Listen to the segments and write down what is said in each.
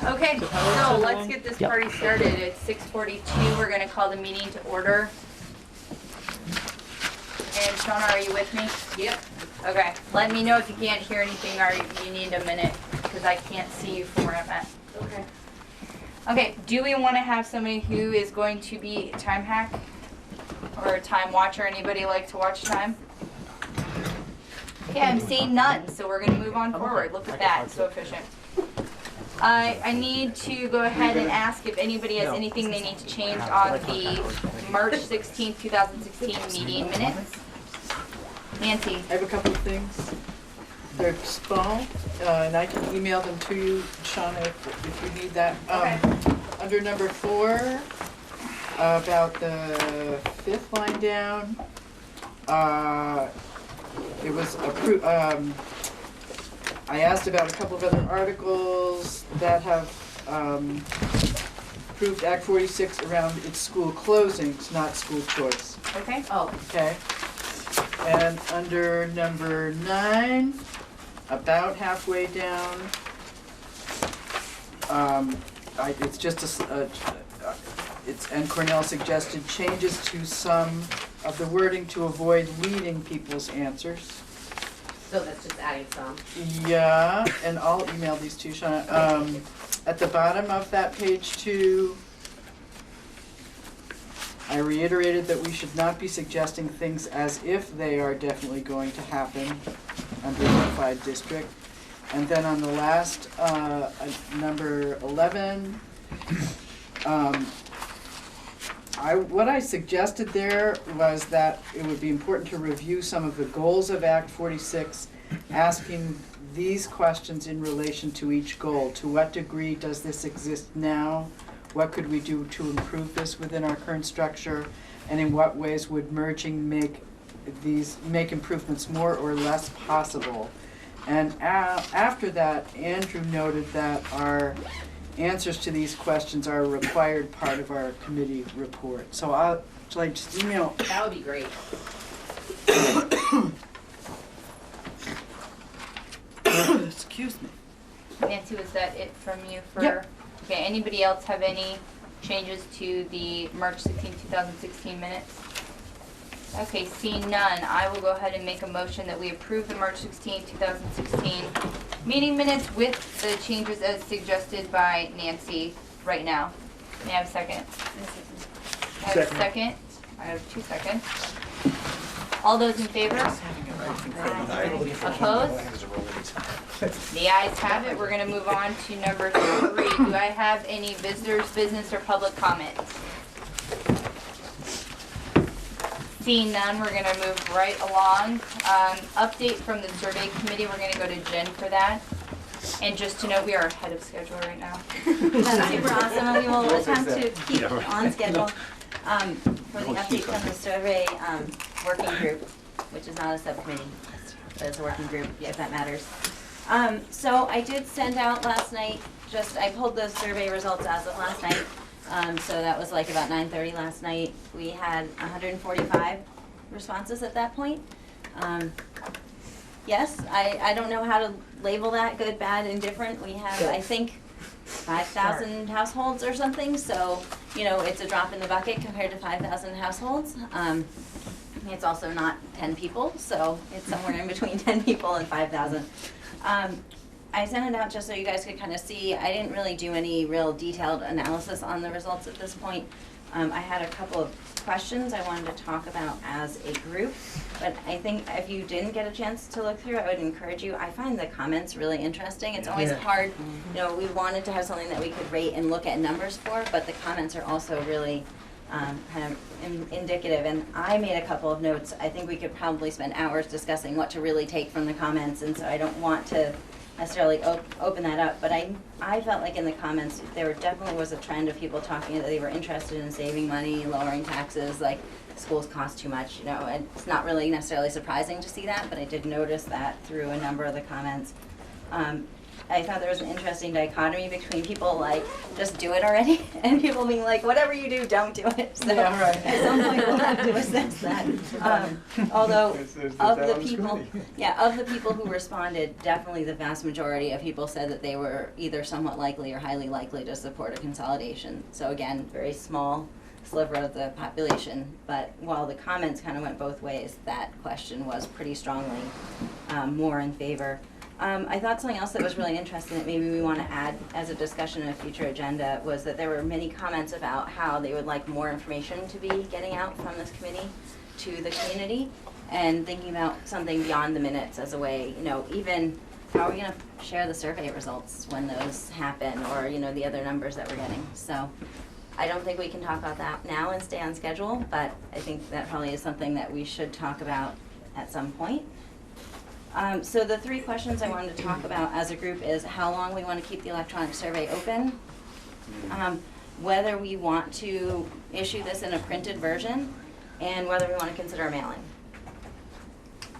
Okay, so let's get this party started. It's 6:42. We're gonna call the meeting to order. And Shawna, are you with me? Yep. Okay, let me know if you can't hear anything or you need a minute, because I can't see you from where I'm at. Okay. Okay, do we want to have somebody who is going to be a time hack or a time watcher? Anybody like to watch time? Okay, I'm seeing none, so we're going to move on forward. Look at that, so efficient. I need to go ahead and ask if anybody has anything they need to change on the March 16th, 2016 meeting minutes. Nancy. I have a couple of things. They're small, and I can email them to you, Shauna, if you need that. Okay. Under number 4, about the 5th line down, it was approved. I asked about a couple of other articles that have approved Act 46 around its school closings, not school choice. Okay. Oh. Okay. And under number 9, about halfway down, it's just and Cornell suggested changes to some of the wording to avoid leading people's answers. So that's just adding some. Yeah, and I'll email these to you, Shauna. At the bottom of that page 2, I reiterated that we should not be suggesting things as if they are definitely going to happen under a unified district. And then on the last, number 11, what I suggested there was that it would be important to review some of the goals of Act 46, asking these questions in relation to each goal. To what degree does this exist now? What could we do to improve this within our current structure? And in what ways would merging make improvements more or less possible? And after that, Andrew noted that our answers to these questions are a required part of our committee report. So shall I just email? That would be great. Excuse me. Nancy, was that it from you for? Yep. Okay, anybody else have any changes to the March 16, 2016 minutes? Okay, seeing none, I will go ahead and make a motion that we approve the March 16, 2016 meeting minutes with the changes as suggested by Nancy right now. May I have a second? I have a second. I have 2 seconds. All those in favor? Opposed? The ayes have it. We're going to move on to number 3. Do I have any visitors, business, or public comment? Seeing none, we're going to move right along. Update from the survey committee. We're going to go to Jen for that. And just to note, we are ahead of schedule right now. That's super awesome. We will attempt to keep on schedule for the update from the survey working group, which is not a subcommittee, but it's a working group, if that matters. So I did send out last night, I pulled the survey results as of last night. So that was like about 9:30 last night. We had 145 responses at that point. Yes, I don't know how to label that, good, bad, indifferent. We have, I think, 5,000 households or something, so, you know, it's a drop in the bucket compared to 5,000 households. It's also not 10 people, so it's somewhere in between 10 people and 5,000. I sent it out just so you guys could kind of see. I didn't really do any real detailed analysis on the results at this point. I had a couple of questions I wanted to talk about as a group, but I think if you didn't get a chance to look through, I would encourage you. I find the comments really interesting. It's always hard, you know, we wanted to have something that we could rate and look at numbers for, but the comments are also really kind of indicative, and I made a couple of notes. I think we could probably spend hours discussing what to really take from the comments, and so I don't want to necessarily open that up, but I felt like in the comments there definitely was a trend of people talking that they were interested in saving money, lowering taxes, like schools cost too much, you know, and it's not really necessarily surprising to see that, but I did notice that through a number of the comments. I thought there was an interesting dichotomy between people like, just do it already, and people being like, whatever you do, don't do it. So Yeah, right. at some point we'll have to assess that. Although of the people who responded, definitely the vast majority of people said that they were either somewhat likely or highly likely to support a consolidation. So again, very small sliver of the population, but while the comments kind of went both ways, that question was pretty strongly more in favor. I thought something else that was really interesting that maybe we want to add as a discussion in a future agenda was that there were many comments about how they would like more information to be getting out from this committee to the community, and thinking about something beyond the minutes as a way, you know, even how are we going to share the survey results when those happen, or, you know, the other numbers that we're getting. So I don't think we can talk about that now and stay on schedule, but I think that probably is something that we should talk about at some point. So the three questions I wanted to talk about as a group is how long we want to keep the electronic survey open, whether we want to issue this in a printed version, and whether we want to consider a mailing.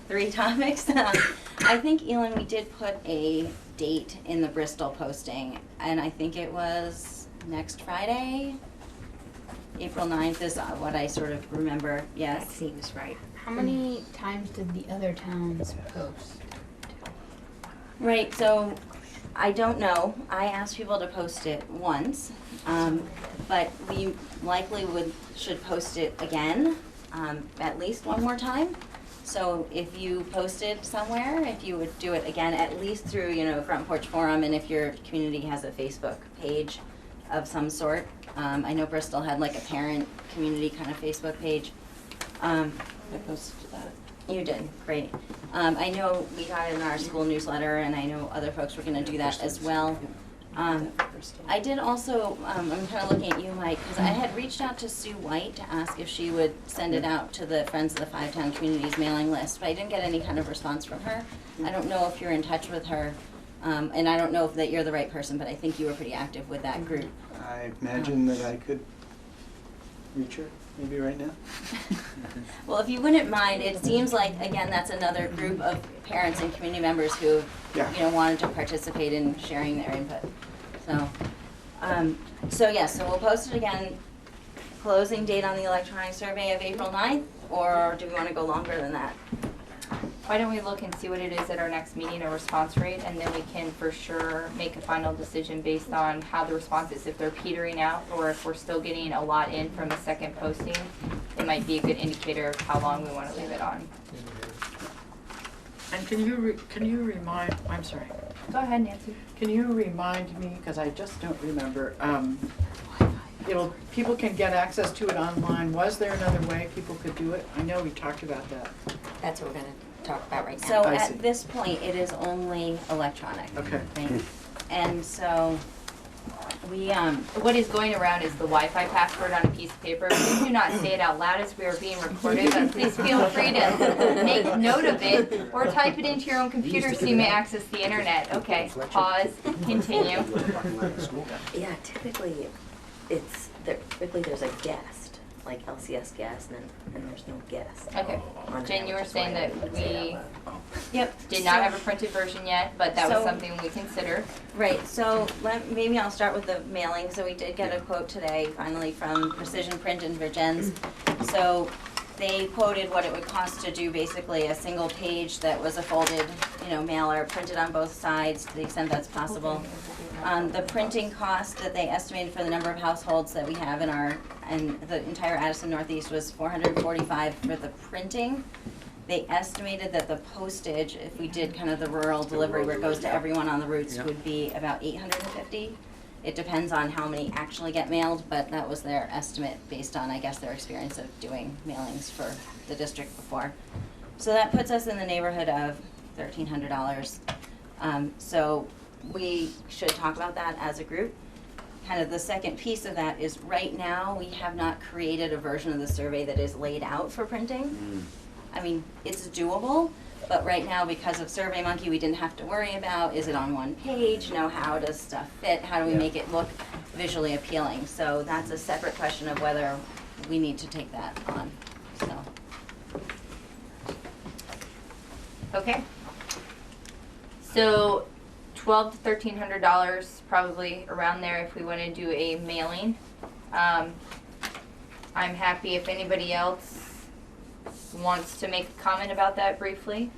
3 topics. I think, Elin, we did put a date in the Bristol posting, and I think it was next Friday. April 9th is what I sort of remember, yes. That seems right. How many times did the other towns post? Right, so I don't know. I asked people to post it once, but we likely should post it again, at least one more time. So if you post it somewhere, if you would do it again, at least through, you know, Front Porch Forum, and if your community has a Facebook page of some sort. I know Bristol had like a parent community kind of Facebook page. I posted that. You did, great. I know we got it in our school newsletter, and I know other folks were gonna do that as well. I did also, I'm kind of looking at you, Mike, because I had reached out to Sue White to ask if she would send it out to the Friends of the Five Town Communities mailing list, but I didn't get any kind of response from her. I don't know if you're in touch with her, and I don't know if that you're the right person, but I think you were pretty active with that group. I imagine that I could reach her, maybe right now. Well, if you wouldn't mind, it seems like, again, that's another group of parents and community members who, Yeah. you know, wanted to participate in sharing their input. So yes, so we'll post it again. Closing date on the electronic survey of April 9th, or do we want to go longer than that? Why don't we look and see what it is at our next meeting, a response rate, and then we can for sure make a final decision based on how the response is. If they're petering out, or if we're still getting a lot in from the second posting, it might be a good indicator of how long we want to leave it on. And can you remind, I'm sorry, Go ahead, Nancy. can you remind me, because I just don't remember, people can get access to it online. Was there another way people could do it? I know we talked about that. That's what we're gonna talk about right now. So I see. at this point, it is only electronic. Okay. Right? And so we, What is going around is the Wi-Fi password on a piece of paper. Please do not say it out loud as we are being recorded, but please feel free to make note of it or type it into your own computer so you may access the internet. Okay, pause, continue. Yeah, typically, there's a guest, like LCS guest, and there's no guest. Okay, on Jen, there, you were which is saying why that I say we that loud. yep. did not have a printed version yet, but that was So- something we consider. Right, so maybe I'll start with the mailing. So we did get a quote today, finally, from Precision Print in Virgins. So they quoted what it would cost to do basically a single page that was a folded, mailer, printed on both sides to the extent that's possible. The printing cost that they estimated for the number of households that we have in the entire Addison Northeast was $445 for the printing. They estimated that the postage, if we did kind of the rural delivery where it goes to everyone on the routes, would be about $850. It depends on how many actually get mailed, but that was their estimate based on, I guess, their experience of doing mailings for the district before. So that puts us in the neighborhood of $1,300. So we should talk about that as a group. Kind of the second piece of that is right now we have not created a version of the survey that is laid out for printing. I mean, it's doable, but right now because of SurveyMonkey, we didn't have to worry about, is it on one page? How does stuff fit? How do we make it look visually appealing? So that's a separate question of whether we need to take that on, so. Okay. So $1,200 to $1,300, probably around there if we want to do a mailing. I'm happy if anybody else wants to make a comment about that briefly.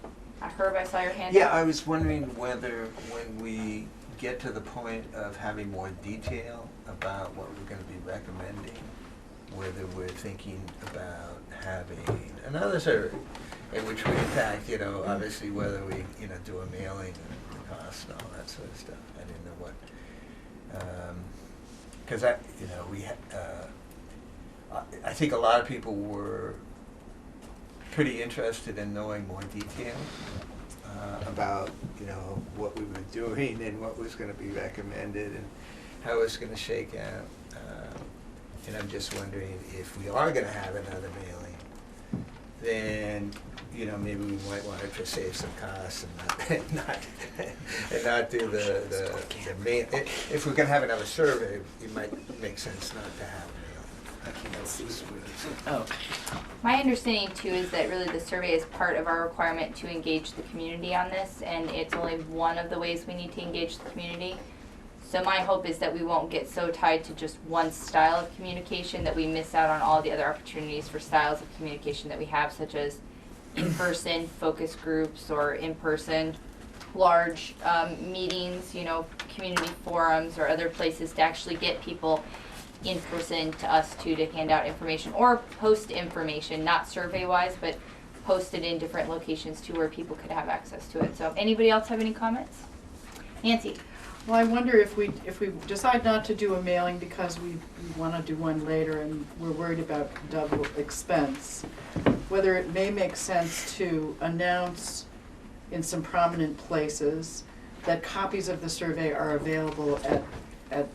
Herb, I saw your hand Yeah, up. I was wondering whether when we get to the point of having more detail about what we're going to be recommending, whether we're thinking about having another survey in which we in fact, obviously whether we, do a mailing and the cost and all that sort of stuff. I didn't know what, because I think a lot of people were pretty interested in knowing more detail about, what we were doing and what was going to be recommended and how it's going to shake out. And I'm just wondering if we are going to have another mailing, then, maybe we might want to save some costs and not do the mail. If we're going to have another survey, it might make sense not to have a mailing. Oh, My understanding too is that really the survey is part of our requirement to engage the community on this, and it's only one of the ways we need to engage the community. So my hope is that we won't get so tied to just one style of communication that we miss out on all the other opportunities for styles of communication that we have, such as in-person focus groups or in-person large meetings, community forums or other places to actually get people in person to us to hand out information or post information, not survey-wise, but posted in different locations too where people could have access to it. So anybody else have any comments? Nancy? well, I wonder if we decide not to do a mailing because we want to do one later and we're worried about double expense, whether it may make sense to announce in some prominent places that copies of the survey are available at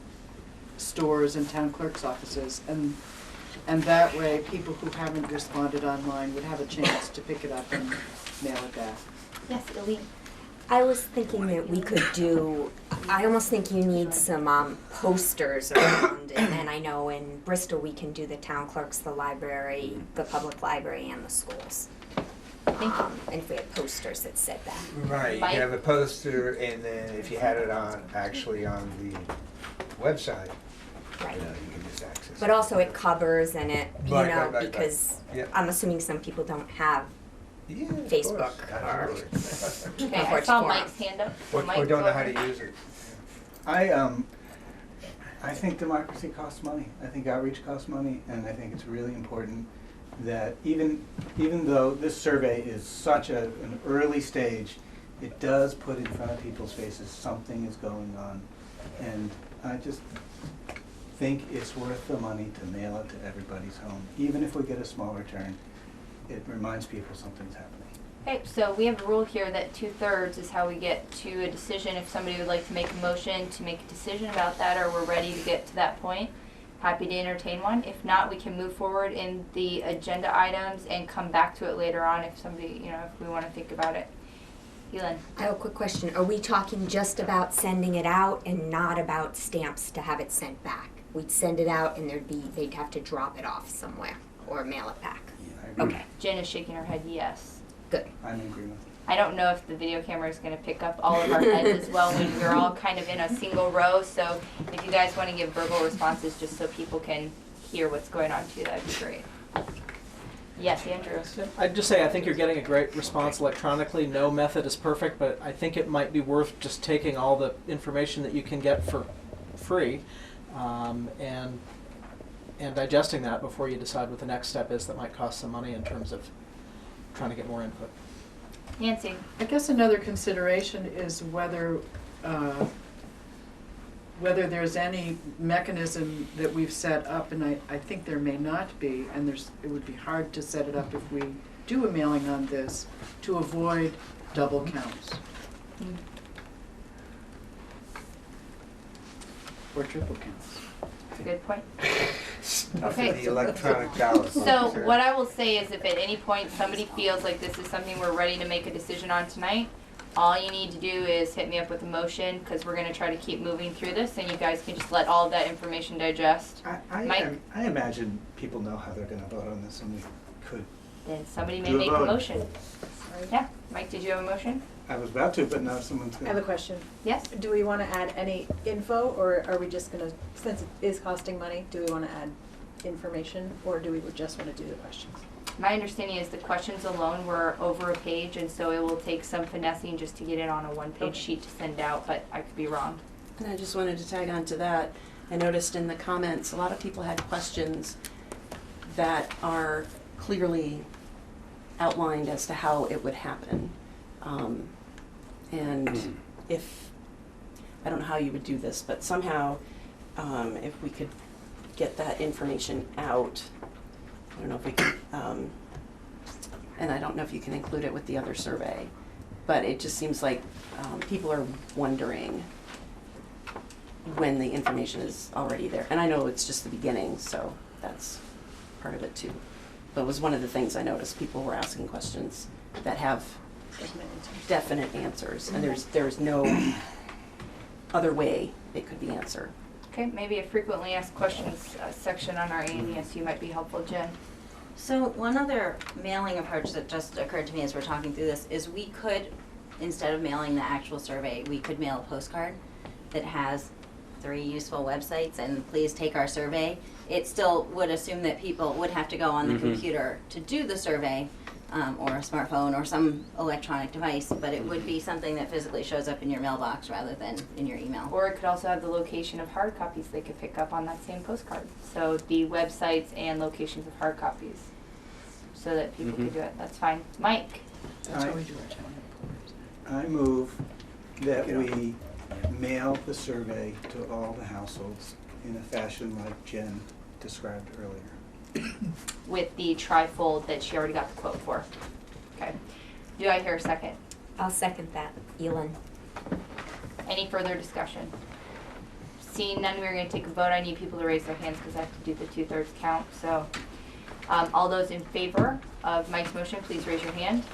stores and town clerk's offices, and that way people who haven't responded online would have a chance to pick it up and mail it back. Yes, Eileen. I was thinking that we could do, I almost think you need some posters around, and I know in Bristol we can do the town clerks, the library, the public library, and the schools. And if we had posters that said that. Right, you Mike? have a poster, and then if you had it actually on the website, Right. you can just access it. But also it covers and it, Right, because Yeah. I'm assuming some people don't have Yeah, of Facebook course, or- absolutely. Okay, I Porch saw Forum. Mike's hand up. Or Mike, don't go know how to ahead. use it. I think democracy costs money. I think outreach costs money, and I think it's really important that even though this survey is such an early stage, it does put in front of people's faces something is going on. And I just think it's worth the money to mail it to everybody's home. Even if we get a small return, it reminds people something's happening. Okay, so we have a rule here that 2/3 is how we get to a decision. If somebody would like to make a motion to make a decision about that, or we're ready to get to that point, happy to entertain one. If not, we can move forward in the agenda items and come back to it later on if somebody, if we want to think about it. Elin? I have a quick question. Are we talking just about sending it out and not about stamps to have it sent back? We'd send it out and they'd have to drop it off somewhere or mail it back. Yeah, I agree. Okay, Jen is shaking her head yes. good. I'm in agreement. I don't know if the video camera is going to pick up all of our heads as well when we're all kind of in a single row. So if you guys want to give verbal responses just so people can hear what's going on too, that'd be great. Yes, Andrew. I'd just say I think you're getting a great response electronically. No method is perfect, but I think it might be worth just taking all the information that you can get for free and digesting that before you decide what the next step is that might cost some money in terms of trying to get more input. Nancy. I guess another consideration is whether there's any mechanism that we've set up, and I think there may not be, and it would be hard to set it up if we do a mailing on this, to avoid double counts. Or triple counts. That's a good point. Stuff Okay. in the electronic ballot. So what I will say is if at any point somebody feels like this is something we're ready to make a decision on tonight, all you need to do is hit me up with a motion because we're going to try to keep moving through this and you guys can just let all of that information digest. Mike? I imagine people know how they're going to vote on this, and we could. Then somebody may Do a make a vote. motion. Yeah, Mike, did you have a motion? I was about to, but now someone's I have a gonna. question. Yes? Do we want to add any info, or are we just gonna, since it is costing money, do we want to add information, or do we just want to do the questions? My understanding is the questions alone were over a page, and so it will take some finessing just to get it on a one-page Okay. sheet to send out, but I could be wrong. And I just wanted to tag on to that. I noticed in the comments, a lot of people had questions that are clearly outlined as to how it would happen. And if, I don't know how you would do this, but somehow, if we could get that information out, I don't know if we can, and I don't know if you can include it with the other survey, but it just seems like people are wondering when the information is already there. And I know it's just the beginning, so that's part of it too. But it was one of the things I noticed, people were asking questions that have definite answers, and there's no other way it could be answered. Okay, maybe a frequently asked questions section on our ANESU might be helpful, Jen. So one other mailing approach that just occurred to me as we're talking through this is we could, instead of mailing the actual survey, we could mail a postcard that has 3 useful websites and please take our survey. It still would assume that people would have to go on the computer to do the survey, or a smartphone or some electronic device, but it would be something that physically shows up in your mailbox rather than in your email. Or it could also have the location of hard copies they could pick up on that same postcard. So the websites and locations of hard copies, so that people could do it. That's fine. Mike? That's how we do our town headquarters. I move that we mail the survey to all the households in a fashion like Jen described earlier. With the trifold that she already got the quote for. Okay. Do I hear a second? I'll second that. Elin. Any further discussion? Seeing none, we're going to take a vote. I need people to raise their hands because I have to do the 2/3 count. So, all those in favor of Mike's motion, please raise your hand.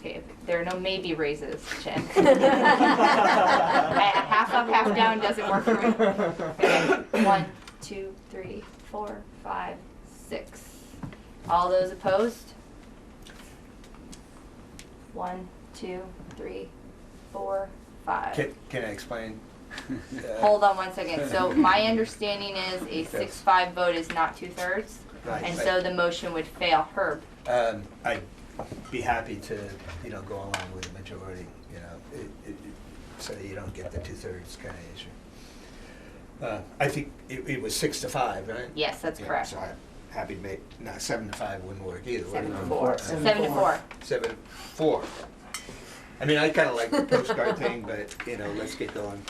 Okay, if there are no maybe raises, Jen. Half up, half down doesn't work for me. Okay. 1, 2, 3, 4, 5, 6. All those opposed? 1, 2, 3, 4, 5. Can I explain? Hold on one second. So my understanding is a 6-5 vote is not 2/3, Right, and right. so the motion would fail. Herb. I'd be happy to, go along with the majority, so you don't get the 2/3 kind of issue. I think it was 6-5, right? Yes, that's Yeah, correct. So I'm happy to make, 7-5 wouldn't work either. 7-4. 7-4. 7-4. I mean, I kind of like the postcard thing, but, let's get going.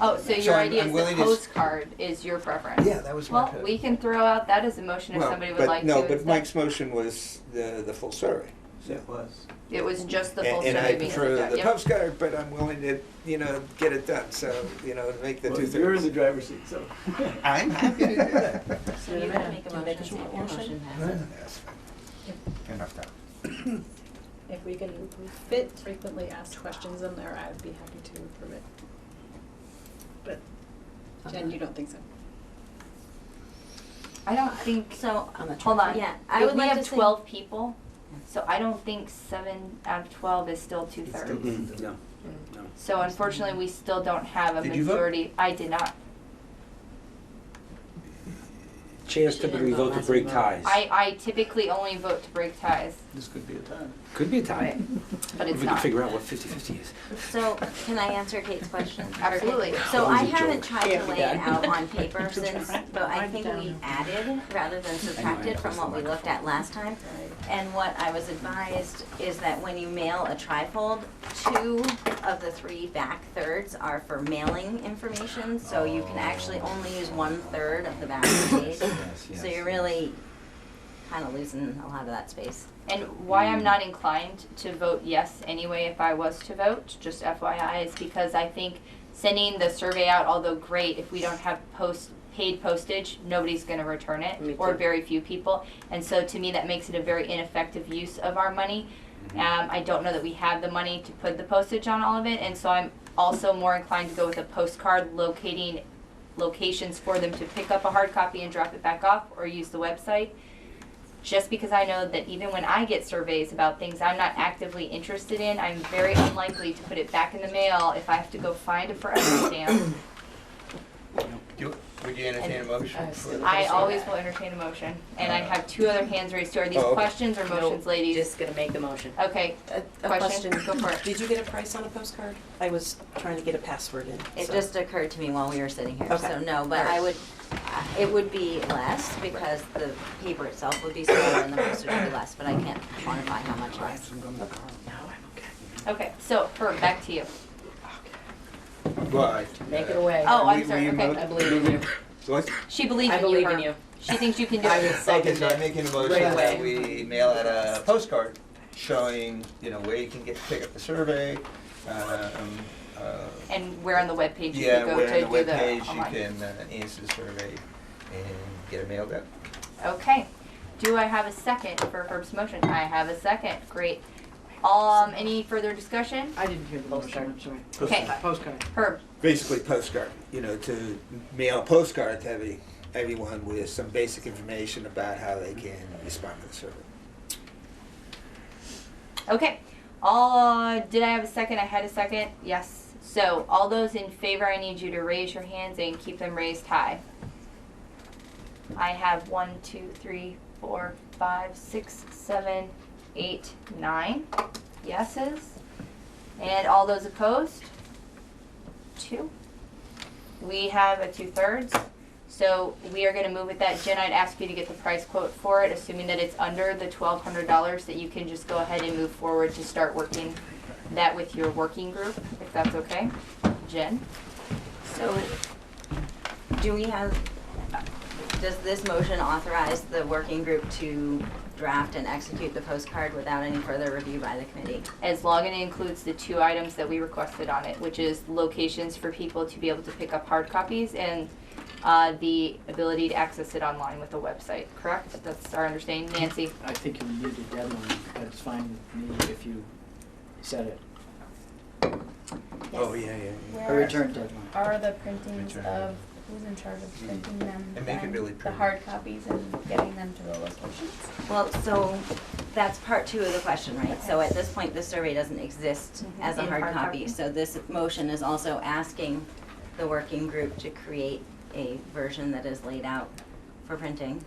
Oh, so So your I'm- idea I'm is willing the to postcard is your preference? Yeah, that was my Well, we can throw out that as a motion if somebody would like to. No, but instead. Mike's motion was the full survey. So. It was. It was just the full And survey I being prefer sent out. the Yep. postcard, but I'm willing to, get it done, so, make the Well, 2/3. you're in the driver's seat, so. I'm happy to do that. So you can make a motion, so your motion passes. That's fine. Enough time. If we can fit frequently asked questions in there, I would be happy to approve it. But Jen, you don't think so? I don't think. So, On the Hold on. Yeah, I would we like have to say- 12 people, so I don't think 7 out of 12 is still 2/3. No. So unfortunately, we still don't have a Did you vote? majority. I did not. Chairs typically vote to break ties. I typically only vote to break ties, This could be a time. Could be a tie. Right. but If it's we can not. figure out what 50-50 is. So, can I answer Kate's question? Absolutely. So That I was a haven't joke. tried Yeah, to we lay it did. out on paper since, but I Write it think down. we added rather than subtracted from what we looked at last time. And what I was advised is that when you mail a trifold, 2 of the 3 back thirds are for mailing information, so you can actually only use 1/3 of the back of the page. So you're really kind of losing a lot of that space. And why I'm not inclined to vote yes anyway if I was to vote, just FYI, is because I think sending the survey out, although great, if we don't have paid postage, nobody's going to return it, Me or too. very few people. And so to me, that makes it a very ineffective use of our money. I don't know that we have the money to put the postage on all of it, and so I'm also more inclined to go with a postcard locating locations for them to pick up a hard copy and drop it back off or use the website. Just because I know that even when I get surveys about things I'm not actively interested in, I'm very unlikely to put it back in the mail if I have to go find a forever stamp. Would you entertain a motion? I always will entertain a motion, and I have two other hands raised too. Are these Oh, okay. questions or motions, ladies? Just gonna make the motion. Okay, A question, question. go for it. Did you get a price on a postcard? I was trying to get a password in. It so- just occurred to me while we were sitting here, Okay. so no, but Alright. I would, it would be less because the paper itself would be smaller and the postage would be less, but I can't quantify how much less. No, I'm okay. Okay, so Herb, back to you. Well, Make it away. Oh, I'm we- sorry, we okay. mo- I believe in you. What? She believes I in you, believe Herb. in you. She thinks you can do I would it. Okay, second so I'm it. making a motion Right that away. we mail out a postcard showing, where you can pick up the survey. And where on the webpage you Yeah, can go where to on the do the webpage online. you can answer the survey and get it mailed out. Okay. Do I have a second for Herb's motion? I have a second. Great. Any further discussion? I didn't hear the motion, I'm sorry. Okay. Postcard. Herb, Basically postcard, to mail a postcard to everyone with some basic information about how they can respond to the survey. okay. Did I have a second? I had a second. Yes. So all those in favor, I need you to raise your hands and keep them raised high. I have 1, 2, 3, 4, 5, 6, 7, 8, 9 yeses. And all those opposed? 2. We have a 2/3. So we are going to move with that. Jen, I'd ask you to get the price quote for it, assuming that it's under the $1,200, that you can just go ahead and move forward to start working that with your working group, if that's okay. Jen? So, does this motion authorize the working group to draft and execute the postcard without any further review by the committee? As long as it includes the 2 items that we requested on it, which is locations for people to be able to pick up hard copies and the ability to access it online with the website, correct? That's our understanding. Nancy? I think you need a deadline, but it's fine with me if you set it, Oh, yeah. a return deadline. Are the printings Return. of, who's in charge of printing them? And make it then? really The pretty. hard copies and getting them to the locations? Well, so that's part 2 of the question, right? So at this point, the survey doesn't exist Mhm. as a In hard hard copy. copy. So this motion is also asking the working group to create a version that is laid out for printing.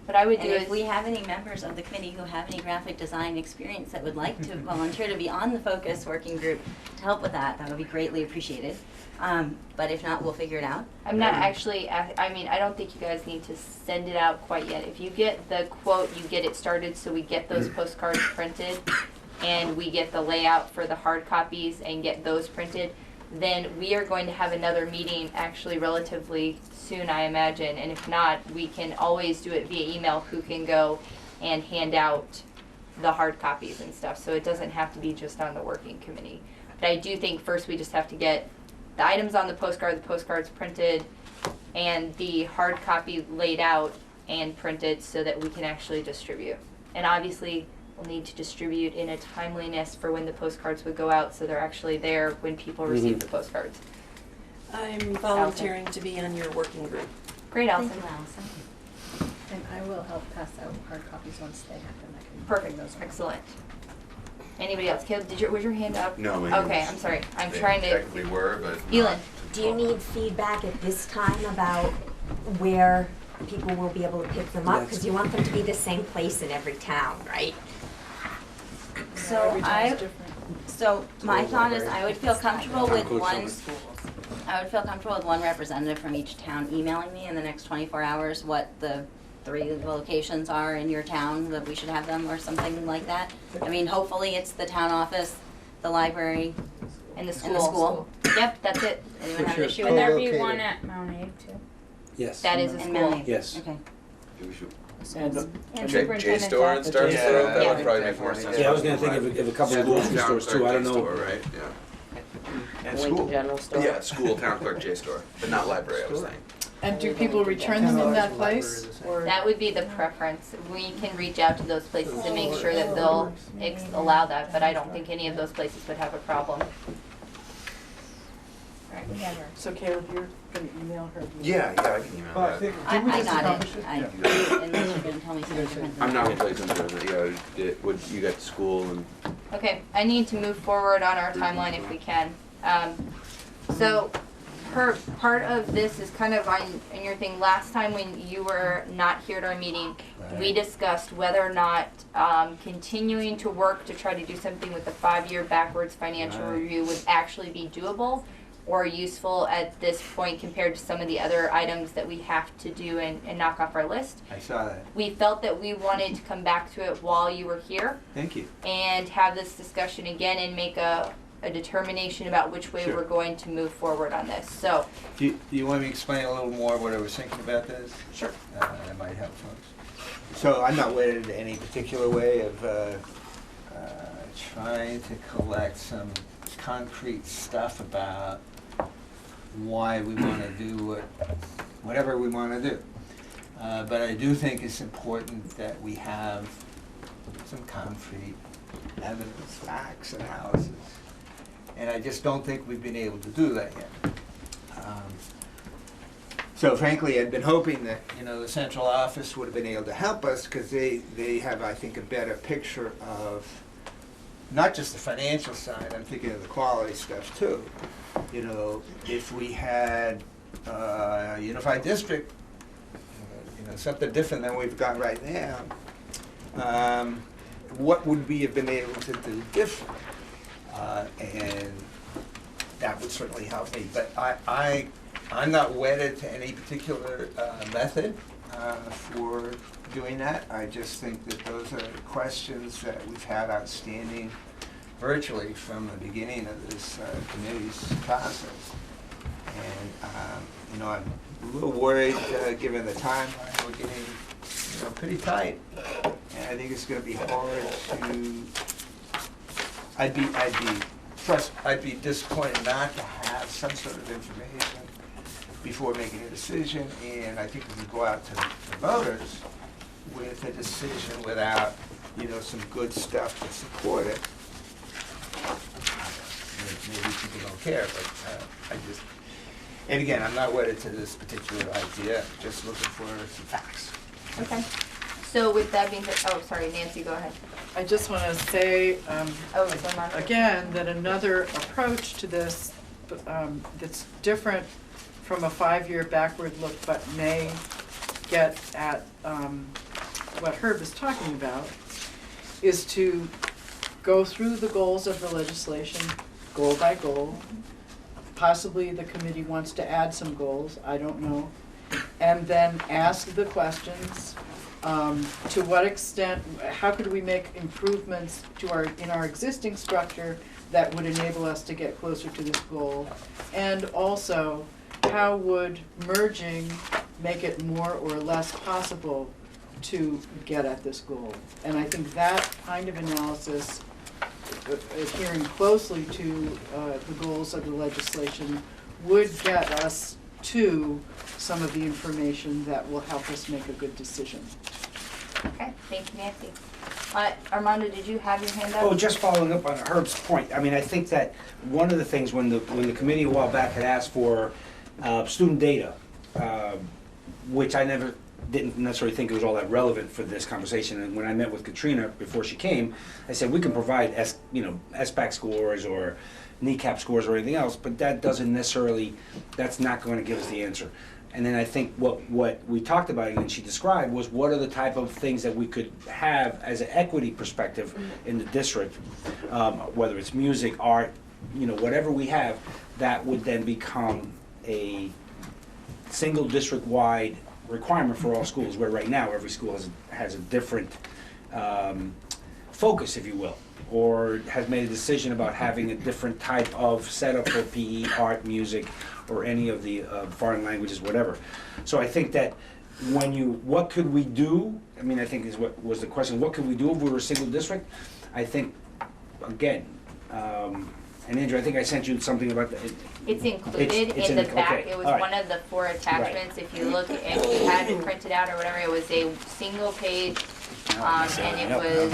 What I would And do if is, we have any members of the committee who have any graphic design experience that would like to volunteer to be on the focus working group to help with that, that would be greatly appreciated. But if not, we'll figure it out. I'm not actually, I don't think you guys need to send it out quite yet. If you get the quote, you get it started so we get those postcards printed and we get the layout for the hard copies and get those printed, then we are going to have another meeting actually relatively soon, I imagine. And if not, we can always do it via email, who can go and hand out the hard copies and stuff. So it doesn't have to be just on the working committee. But I do think first we just have to get the items on the postcards printed, and the hard copy laid out and printed so that we can actually distribute. And obviously, we'll need to distribute in a timeliness for when the postcards would go out, so they're actually there when people receive the postcards. I'm volunteering to be on your working group. Great, Allison. Thank you, Allison. And I will help pass out hard copies once they happen. I can Perfect, bring those around. excellent. Anybody else? Caleb, was your hand up? No, my Okay, hands- I'm sorry. I'm They trying to. technically were, but Elin, not Do you need feedback at this time about where people will be able to pick them up? Because you want them to be the same place in every town, right? So Every town's different. So my Total thought is library. I would feel comfortable with Includes one, some I would feel comfortable with one representative from each town emailing me in the next 24 hours what the 3 locations are in your town that we should have them or something like that. I mean, hopefully it's the town office, the library, and the school. and the school. Yep, that's it. Anyone have an issue Would with there that? be Co-located. one at Mount Abe too? Yes. That is a And school. Mount Abe. Yes. Okay. we should- And And J superintendent Store and talks. stuff, Yeah, so that yeah. would probably make more sense. Yeah, I was gonna think of a couple of School, grocery town stores clerk, too, I don't J know. Store, right, yeah. And Lincoln school. General Store. Yeah, school, town clerk, J Store, but not library, I was saying. And do people return them in that place? Or That would be the preference. We can reach out to those places and make sure that they'll allow that, but I don't think any of those places would have a problem. Whatever. So Caleb, you're gonna email her? Yeah, I can email Well, I that. think, I did we just got accomplish it. it? I, Yeah. unless you're gonna tell me something different. I'm not replacing her, what, you got school and. Okay, I need to move forward on our timeline if we can. So, part of this is kind of on your thing. Last time when you were not here at our meeting, we discussed whether or not continuing to work to try to do something with the 5-year backwards financial Right. review would actually be doable or useful at this point compared to some of the other items that we have to do and knock off our list. I saw that. We felt that we wanted to come back to it while you were here Thank you. and have this discussion again and make a determination about which way Sure. we're going to move forward on this. So, Do you want me to explain a little more what I was thinking about this? sure. That might help folks. So I'm not wedded to any particular way of trying to collect some concrete stuff about why we want to do whatever we want to do. But I do think it's important that we have some concrete evidence, facts, analysis. And I just don't think we've been able to do that yet. So frankly, I'd been hoping that, the central office would have been able to help us because they have, I think, a better picture of not just the financial side, I'm thinking of the quality stuff too. If we had a unified district, something different than we've got right now, what would we have been able to do different? And that would certainly help me. But I'm not wedded to any particular method for doing that. I just think that those are questions that we've had outstanding virtually from the beginning of this committee's process. And, I'm a little worried, given the timeline, we're getting, pretty tight. And I think it's gonna be hard to, I'd be disappointed not to have some sort of information before making a decision, and I think if we go out to the voters with a decision without, some good stuff to support it, maybe people don't care, but and again, I'm not wedded to this particular idea, just looking for some facts. Okay. So with that being said, oh, sorry, Nancy, go ahead. I just want to say, So Martha. again, that another approach to this that's different from a 5-year backward look, but may get at what Herb is talking about, is to go through the goals of the legislation, goal by goal. Possibly the committee wants to add some goals, I don't know. And then ask the questions, to what extent, how could we make improvements in our existing structure that would enable us to get closer to this goal? And also, how would merging make it more or less possible to get at this goal? And I think that kind of analysis, adhering closely to the goals of the legislation, would get us to some of the information that will help us make a good decision. Okay, thank you, Nancy. Armando, did you have your hand up? Oh, just following up on Herb's point, I mean, I think that one of the things when the committee a while back had asked for student data, which I didn't necessarily think it was all that relevant for this conversation, and when I met with Katrina before she came, I said we can provide SBAC scores or kneecap scores or anything else, but that doesn't necessarily, that's not going to give us the answer. And then I think what we talked about and she described was what are the type of things that we could have as an equity perspective in the district, whether it's music, art, whatever we have, that would then become a single district-wide requirement for all schools, where right now every school has a different focus, if you will, or has made a decision about having a different type of setup for PE, art, music, or any of the foreign languages, whatever. So I think that what could we do? I mean, I think is what was the question. What could we do if we were a single district? I think, again, and Andrew, I think I sent you something about the. It's included in the back. Okay, It was all right. one of the 4 attachments. If you look, if you had it printed out or whatever, it was a single page, and it was.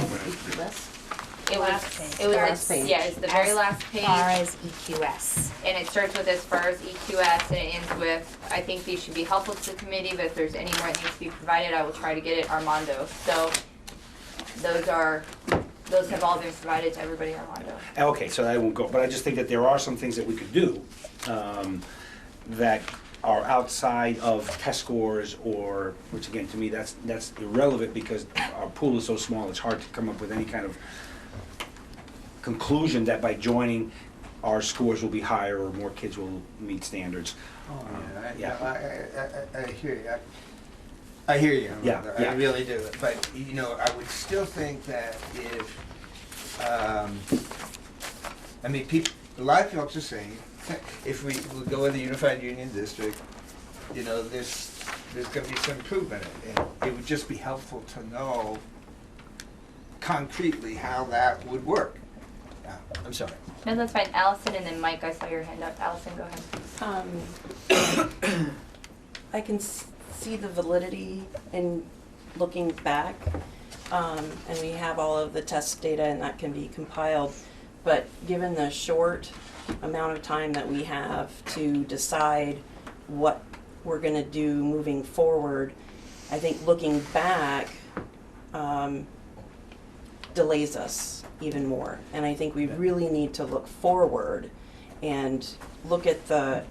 It Last page. It was Last page. Yeah, it's the very last As page. far as EQS. And it starts with as far as EQS and it ends with, I think these should be helpful to the committee, but if there's any more that needs to be provided, I will try to get it Armando. So those have all been provided to everybody Armando. Okay, so I won't go, but I just think that there are some things that we could do that are outside of test scores or, which again, to me, that's irrelevant because our pool is so small, it's hard to come up with any kind of conclusion that by joining, our scores will be higher or more kids will meet standards. I hear you. I hear you. Yeah, yeah. I really do. But, you know, I would still think that if, I mean, a lot of folks are saying, if we go with the Unified Union District, you know, there's gonna be some improvement. And it would just be helpful to know concretely how that would work. I'm sorry. No, that's fine. Allison and then Mike, I saw your hand up. Allison, go ahead. I can see the validity in looking back, and we have all of the test data and that can be compiled. But given the short amount of time that we have to decide what we're gonna do moving forward, I think looking back delays us even more. And I think we really need to look forward and look at the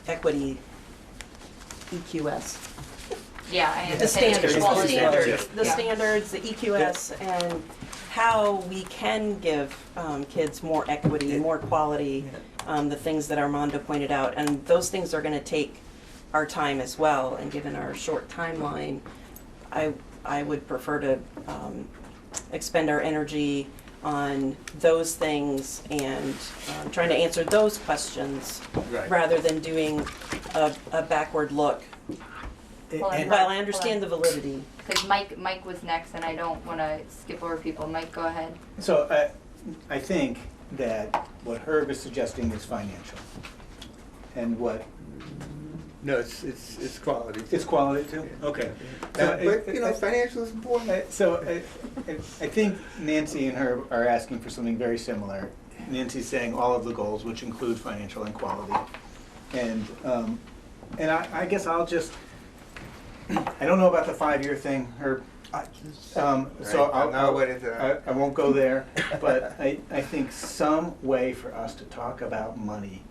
equity EQS. Yeah, I The standards, Quality. the standards, the EQS, and how we can give kids more equity, more quality, the things that Armando pointed out. And those things are gonna take our time as well, and given our short timeline, I would prefer to expend our energy on those things and trying to answer those questions rather than doing a backward look. While I understand the validity. Because Mike was next, and I don't want to skip over people. Mike, go ahead. So I think that what Herb is suggesting is financial. And what? No, it's quality. It's quality too? Okay. But, you know, financial is important. So I think Nancy and Herb are asking for something very similar. Nancy's saying all of the goals, which include financial and quality. And I guess I'll just, I don't know about the 5-year thing, Herb. So I won't go there, but I think some way for us to talk about money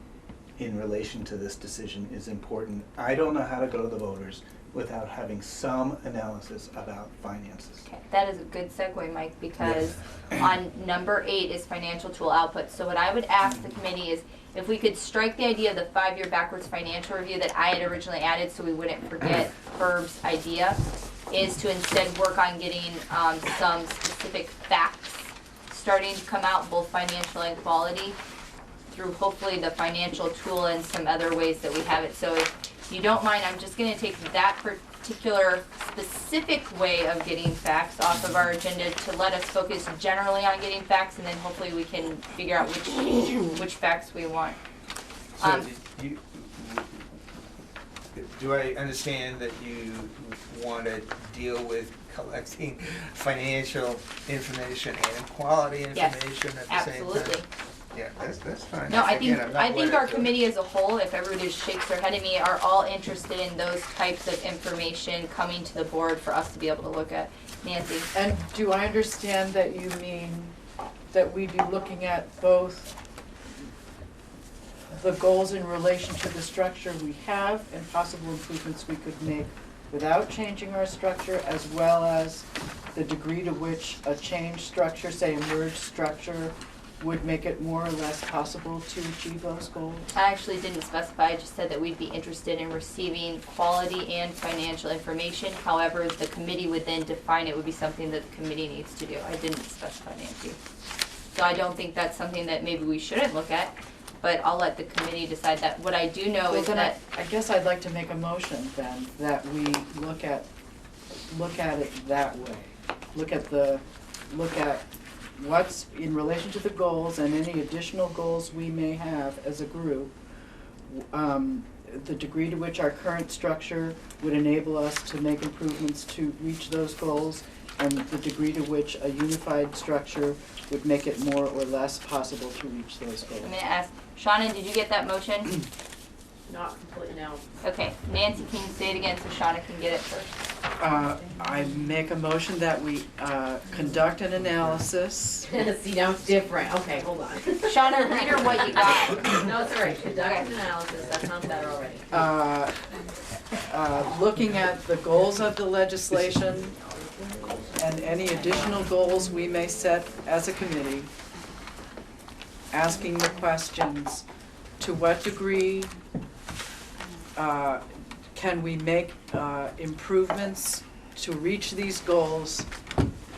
in relation to this decision is important. I don't know how to go to the voters without having some analysis about finances. Okay, that is a good segue, Mike, because on number 8 is financial tool output. So what I would ask the committee is if we could strike the idea of the 5-year backwards financial review that I had originally added so we wouldn't forget Herb's idea, is to instead work on getting some specific facts starting to come out, both financial and quality, through hopefully the financial tool and some other ways that we have it. So if you don't mind, I'm just going to take that particular specific way of getting facts off of our agenda to let us focus generally on getting facts, and then hopefully we can figure out which facts we want. So do I understand that you want to deal with collecting financial information and quality information at the same time? Absolutely. Yeah, that's fine. No, I Again, I'm not think wedded our to it. committee as a whole, if everybody shakes their head at me, are all interested in those types of information coming to the board for us to be able to look at. Nancy? And do I understand that you mean that we'd be looking at both the goals in relation to the structure we have and possible improvements we could make without changing our structure, as well as the degree to which a changed structure, say a merged structure, would make it more or less possible to achieve those goals? I actually didn't specify, I just said that we'd be interested in receiving quality and financial information. However, the committee would then define it would be something that the committee needs to do. I didn't specify, Nancy. So I don't think that's something that maybe we shouldn't look at, but I'll let the committee decide that. What I do know is that I guess I'd like to make a motion then that we look at it that way. Look at what's in relation to the goals and any additional goals we may have as a group, the degree to which our current structure would enable us to make improvements to reach those goals, and the degree to which a unified structure would make it more or less possible to reach those goals. I'm gonna ask, Shauna, did you get that motion? Not completely, no. Okay, Nancy, can you say it again so Shauna can get it first? I make a motion that we conduct an analysis. See, now it's different. Okay, hold on. Shauna, read her what you got. No, it's all right. Conduct an analysis. That sounds better already. Looking at the goals of the legislation and any additional goals we may set as a committee, asking the questions, to what degree can we make improvements to reach these goals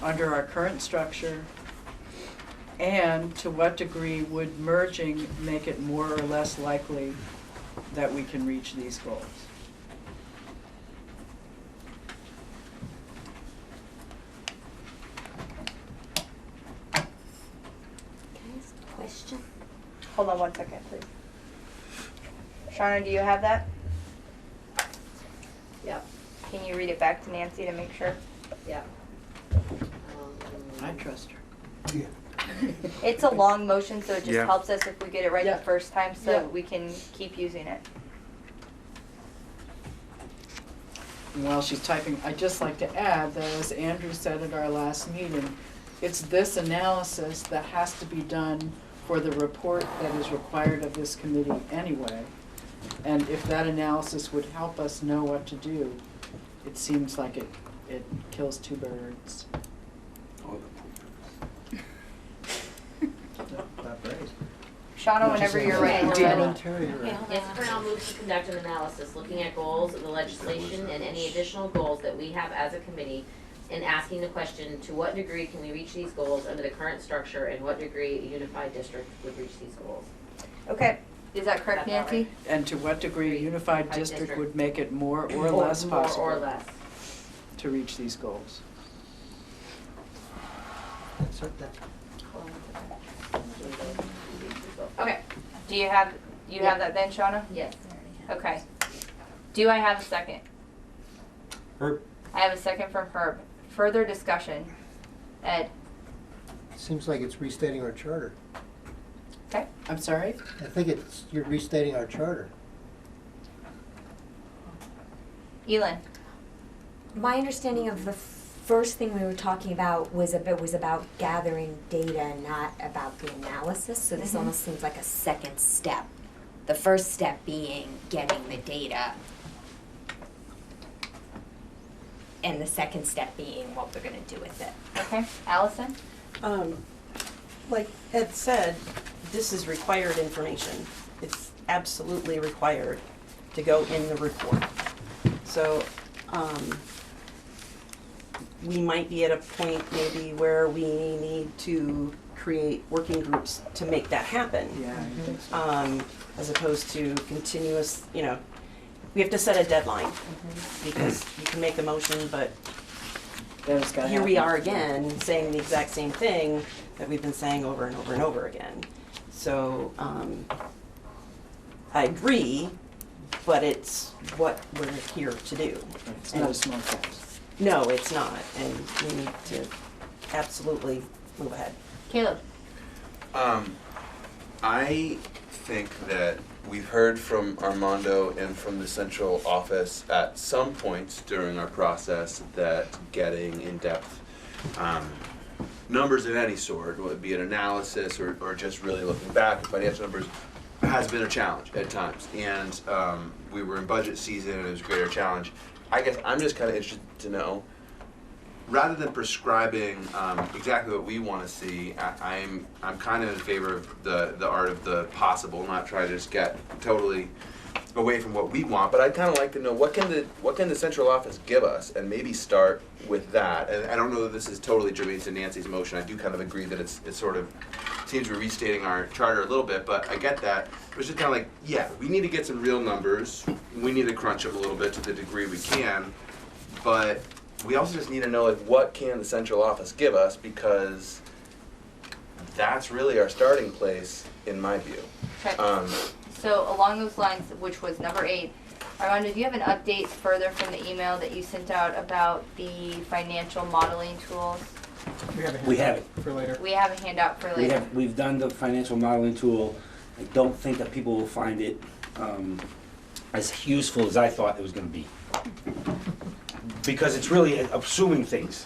under our current structure? And to what degree would merging make it more or less likely that we can reach these goals? Question? Hold on one second, please. Shauna, do you have that? Yep. Can you read it back to Nancy to make sure? Yep. I trust her. It's a long motion, so it just Yeah. helps us if we get it right Yeah. the first time, so Yeah. we can keep using it. And while she's typing, I'd just like to add that, as Andrew said at our last meeting, it's this analysis that has to be done for the report that is required of this committee anyway. And if that analysis would help us know what to do, it seems like it kills two birds. Shauna, whenever you're ready, we're ready. Yes, I'll move to conduct an analysis, looking at goals of the legislation and any additional goals that we have as a committee, and asking the question, to what degree can we reach these goals under the current structure, and what degree a unified district would reach these goals? Okay, is that correct, Is that about Nancy? And to what degree a unified district would make it more or less More or possible less. to reach these goals. Okay, do you have that then, Shauna? Yes. Okay. Do I have a second? Herb, I have a second from Herb. Further discussion. Ed? seems like it's restating our charter. Okay. I'm sorry? I think you're restating our charter. Elin? My understanding of the first thing we were talking about was about gathering data, not about the analysis. So this Mhm. almost seems like a second step. The first step being getting the data, and the second step being what we're going to do with it. Okay. Allison? Like Ed said, this is required information. It's absolutely required to go in the report. So, we might be at a point maybe where we need to create working groups to make that happen. Yeah, I think so. As opposed to continuous, we have to set a deadline. Because you can make the motion, but Then it's gotta here we happen. are again, saying the exact same thing that we've been saying over and over and over again. So, I agree, but it's what we're here to do. It's not a small task. No, it's not, and we need to absolutely move ahead. Caleb? I think that we've heard from Armando and from the central office at some points during our process that getting in-depth numbers of any sort, whether it be an analysis or just really looking back at financial numbers, has been a challenge at times. And we were in budget season and it was a greater challenge. I guess I'm just kind of interested to know, rather than prescribing exactly what we want to see, I'm kind of in favor of the art of the possible, not try to just get totally away from what we want. But I'd kind of like to know what can the central office give us, and maybe start with that. And I don't know that this is totally germane to Nancy's motion. I do kind of agree that it's sort of seems to be restating our charter a little bit, but I get that. It was just kind of like, yeah, we need to get some real numbers. We need to crunch them a little bit to the degree we can, but we also just need to know, like, what can the central office give us, because that's really our starting place, in my view. Okay. So along those lines, which was number 8, Armando, do you have an update further from the email that you sent out about the financial modeling tools? We have it. For later. We have a handout for later. We've done the financial modeling tool. I don't think that people will find it as useful as I thought it was gonna be. Because it's really assuming things.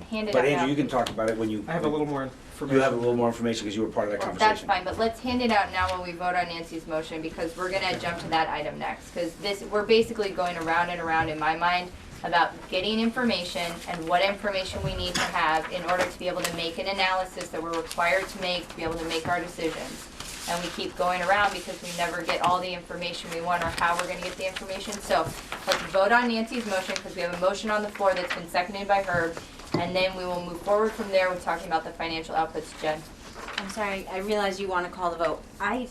Hand it But out Andrew, now. you can talk about it when you. I have a little more information. You have a little more information because you were part of that Well, conversation. that's fine, but let's hand it out now when we vote on Nancy's motion, because we're gonna jump to that item next. Because we're basically going around and around in my mind about getting information and what information we need to have in order to be able to make an analysis that we're required to make to be able to make our decisions. And we keep going around because we never get all the information we want or how we're gonna get the information. So let's vote on Nancy's motion, because we have a motion on the floor that's been seconded by Herb. And then we will move forward from there with talking about the financial outputs. Jen? I'm sorry, I realize you want to call the vote. I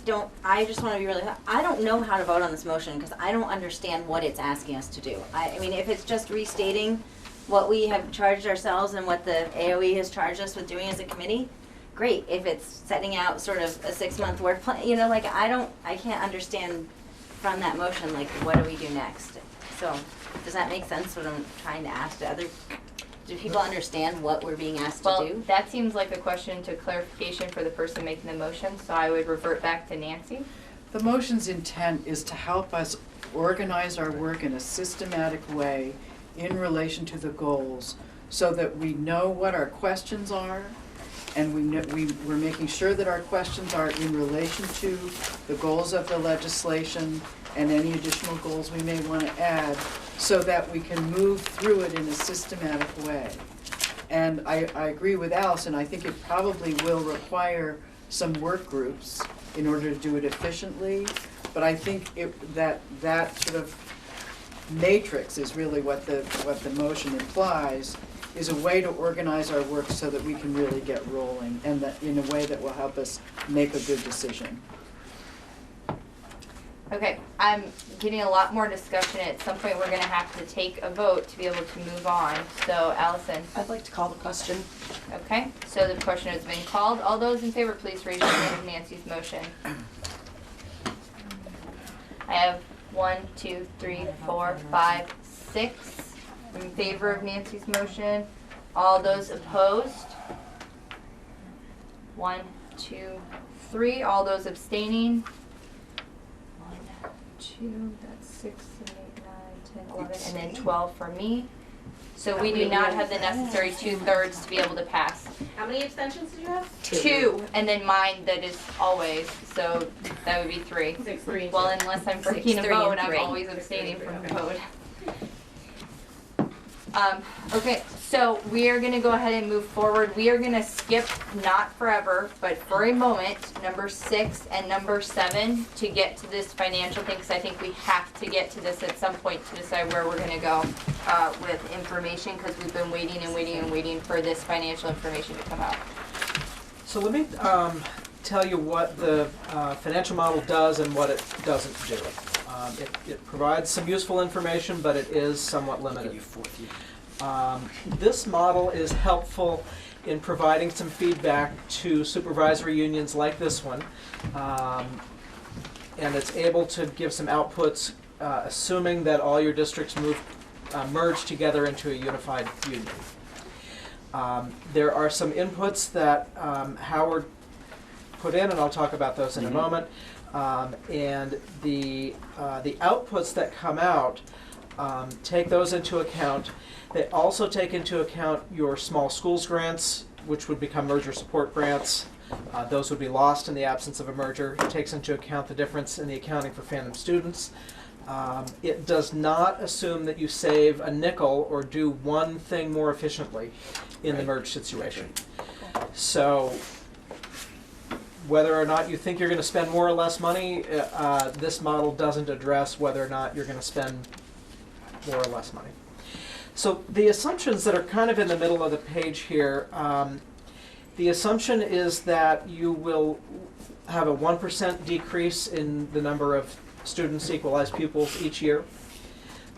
just want to be really, I don't know how to vote on this motion because I don't understand what it's asking us to do. I mean, if it's just restating what we have charged ourselves and what the AOE has charged us with doing as a committee, great. If it's setting out sort of a 6-month work plan, you know, like I can't understand from that motion, like what do we do next? So, does that make sense what I'm trying to ask to other? Do people understand what we're being asked to Well, do? that seems like a question to clarification for the person making the motion, so I would revert back to Nancy. The motion's intent is to help us organize our work in a systematic way in relation to the goals, so that we know what our questions are, and we're making sure that our questions are in relation to the goals of the legislation and any additional goals we may want to add, so that we can move through it in a systematic way. And I agree with Allison, I think it probably will require some work groups in order to do it efficiently, but I think that sort of matrix is really what the motion implies, is a way to organize our work so that we can really get rolling, and that in a way that will help us make a good decision. Okay, I'm getting a lot more discussion. At some point, we're gonna have to take a vote to be able to move on. So, Allison? I'd like to call the question. Okay, so the question has been called. All those in favor, please raise your hand of Nancy's motion. I have 1, 2, 3, 4, 5, 6 in favor of Nancy's motion. All those opposed? 1, 2, 3. All those abstaining? 1, 2, that's 6, 7, 8, 9, 10, 11, and then 12 for me. So we do not have the necessary 2/3 to be able to pass. How many abstentions did you have? 2, and then mine that is always, so that would be 3. 6, 3, and Well, 2. unless I'm breaking a 3, and vote, I'm 3. always abstaining from the vote. Okay, so we are gonna go ahead and move forward. We are gonna skip, not forever, but for a moment, number 6 and number 7 to get to this financial thing, because I think we have to get to this at some point to decide where we're gonna go with information, because we've been waiting and waiting and waiting for this financial information to come out. So let me tell you what the financial model does and what it doesn't do. It provides some useful information, but it is somewhat limited. This model is helpful in providing some feedback to supervisory unions like this one, and it's able to give some outputs, assuming that all your districts merge together into a unified union. There are some inputs that Howard put in, and I'll talk about those in a moment. And the outputs that come out take those into account. They also take into account your small schools grants, which would become merger support grants. Those would be lost in the absence of a merger. It takes into account the difference in the accounting for phantom students. It does not assume that you save a nickel or do one thing more efficiently in the merge situation. So whether or not you think you're going to spend more or less money, this model doesn't address whether or not you're going to spend more or less money. So the assumptions that are kind of in the middle of the page here, the assumption is that you will have a 1% decrease in the number of students, equalized pupils each year.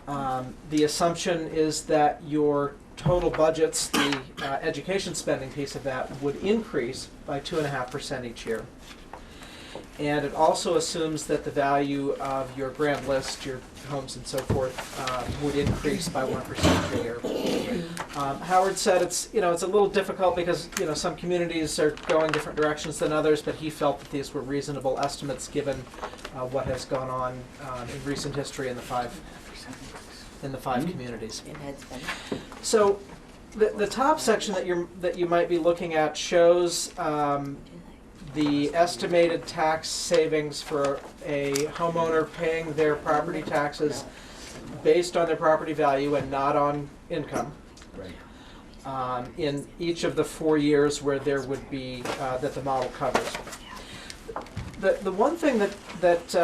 The assumption is that your total budgets, the education spending piece of that, would increase by 2.5% each year. And it also assumes that the value of your grand list, your homes and so forth, would increase by 1% per year. Howard said it's a little difficult because some communities are going different directions than others, but he felt that these were reasonable estimates given what has gone on in recent history in the five communities. So the top section that you might be looking at shows the estimated tax savings for a homeowner paying their property taxes based on their property value and not on income. In each of the 4 years where there would be that the model covers. The one thing that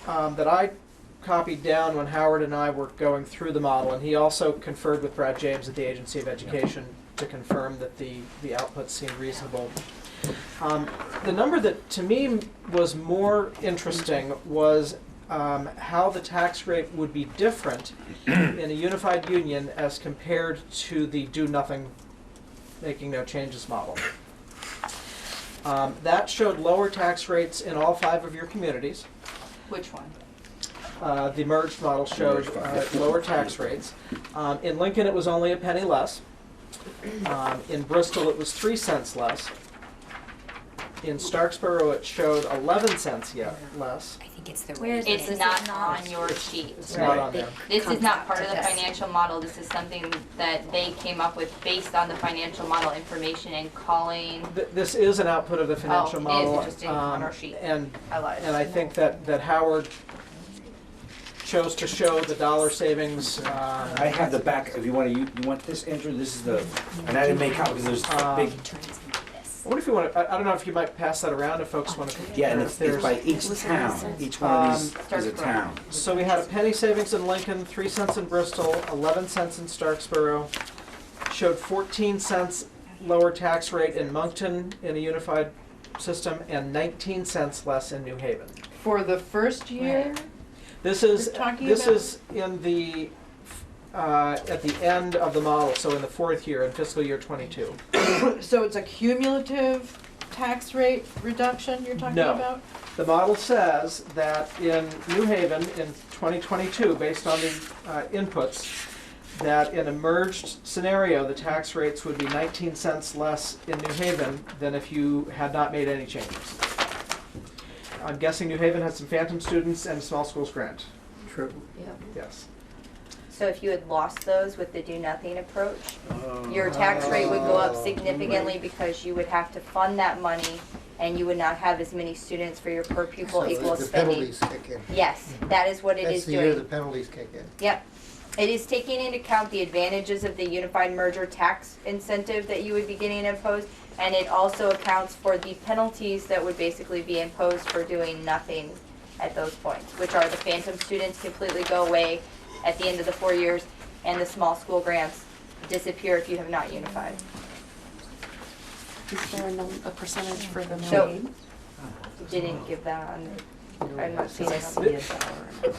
I copied down when Howard and I were going through the model, and he also conferred with Brad James at the Agency of Education to confirm that the outputs seemed reasonable. The number that to me was more interesting was how the tax rate would be different in a unified union as compared to the do-nothing, making no changes model. That showed lower tax rates in all 5 of your communities. Which one? The merged model showed lower tax rates. In Lincoln, it was only a penny less. In Bristol, it was 3 cents less. In Starksboro, it showed 11 cents less. I think it's the It's not on your sheet. It's not on there. This is not part of the financial model. This is something that they came up with based on the financial model information and calling. This is an output of the financial model. It is just on our sheet. And I lied. I think that Howard chose to show the dollar savings. I have the back, if you want to, you want this, Andrew? This is the, and I didn't make copies, there's big. What if you want to, I don't know if you might pass that around if folks want to. Yeah, and it's by each town. Each one of these is a town. So we had a penny savings in Lincoln, 3 cents in Bristol, 11 cents in Starksboro. Showed 14 cents lower tax rate in Moncton in a unified system, and 19 cents less in New Haven. For the first year? This is in the at the end of the model, so in the 4th year, in fiscal year 22. So it's a cumulative tax rate reduction you're talking about? The model says that in New Haven in 2022, based on the inputs, that in a merged scenario, the tax rates would be 19 cents less in New Haven than if you had not made any changes. I'm guessing New Haven has some phantom students and a small schools grant. True. Yep. Yes. So if you had lost those with the do-nothing approach, your tax rate would go up significantly because you would have to fund that money and you would not have as many students for your per pupil equal The spending. penalties kick in. Yes, that is what it That's is the year the doing. penalties kick in. Yep. It is taking into account the advantages of the unified merger tax incentive that you would be getting imposed, and it also accounts for the penalties that would basically be imposed for doing nothing at those points, which are the phantom students completely go away at the end of the 4 years, and the small school grants disappear if you have not unified. Is there a percentage for the So- maid? Didn't give that on, I'm not seeing it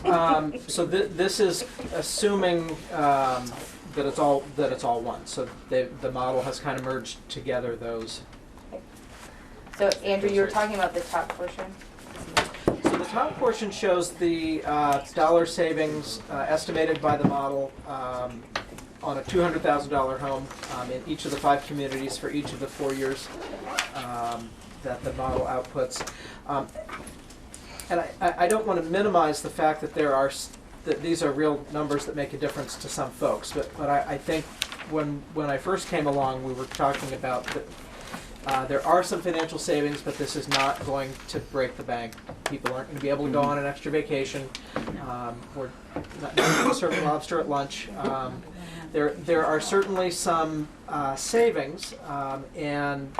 on the. So this is assuming that it's all one. So the model has kind of merged together those. So Andrew, you were talking about the top portion? So the top portion shows the dollar savings estimated by the model on a $200,000 home in each of the 5 communities for each of the 4 years that the model outputs. And I don't want to minimize the fact that that these are real numbers that make a difference to some folks, but I think when I first came along, we were talking about that. There are some financial savings, but this is not going to break the bank. People aren't going to be able to go on an extra vacation. We're not going to serve lobster at lunch. There are certainly some savings, and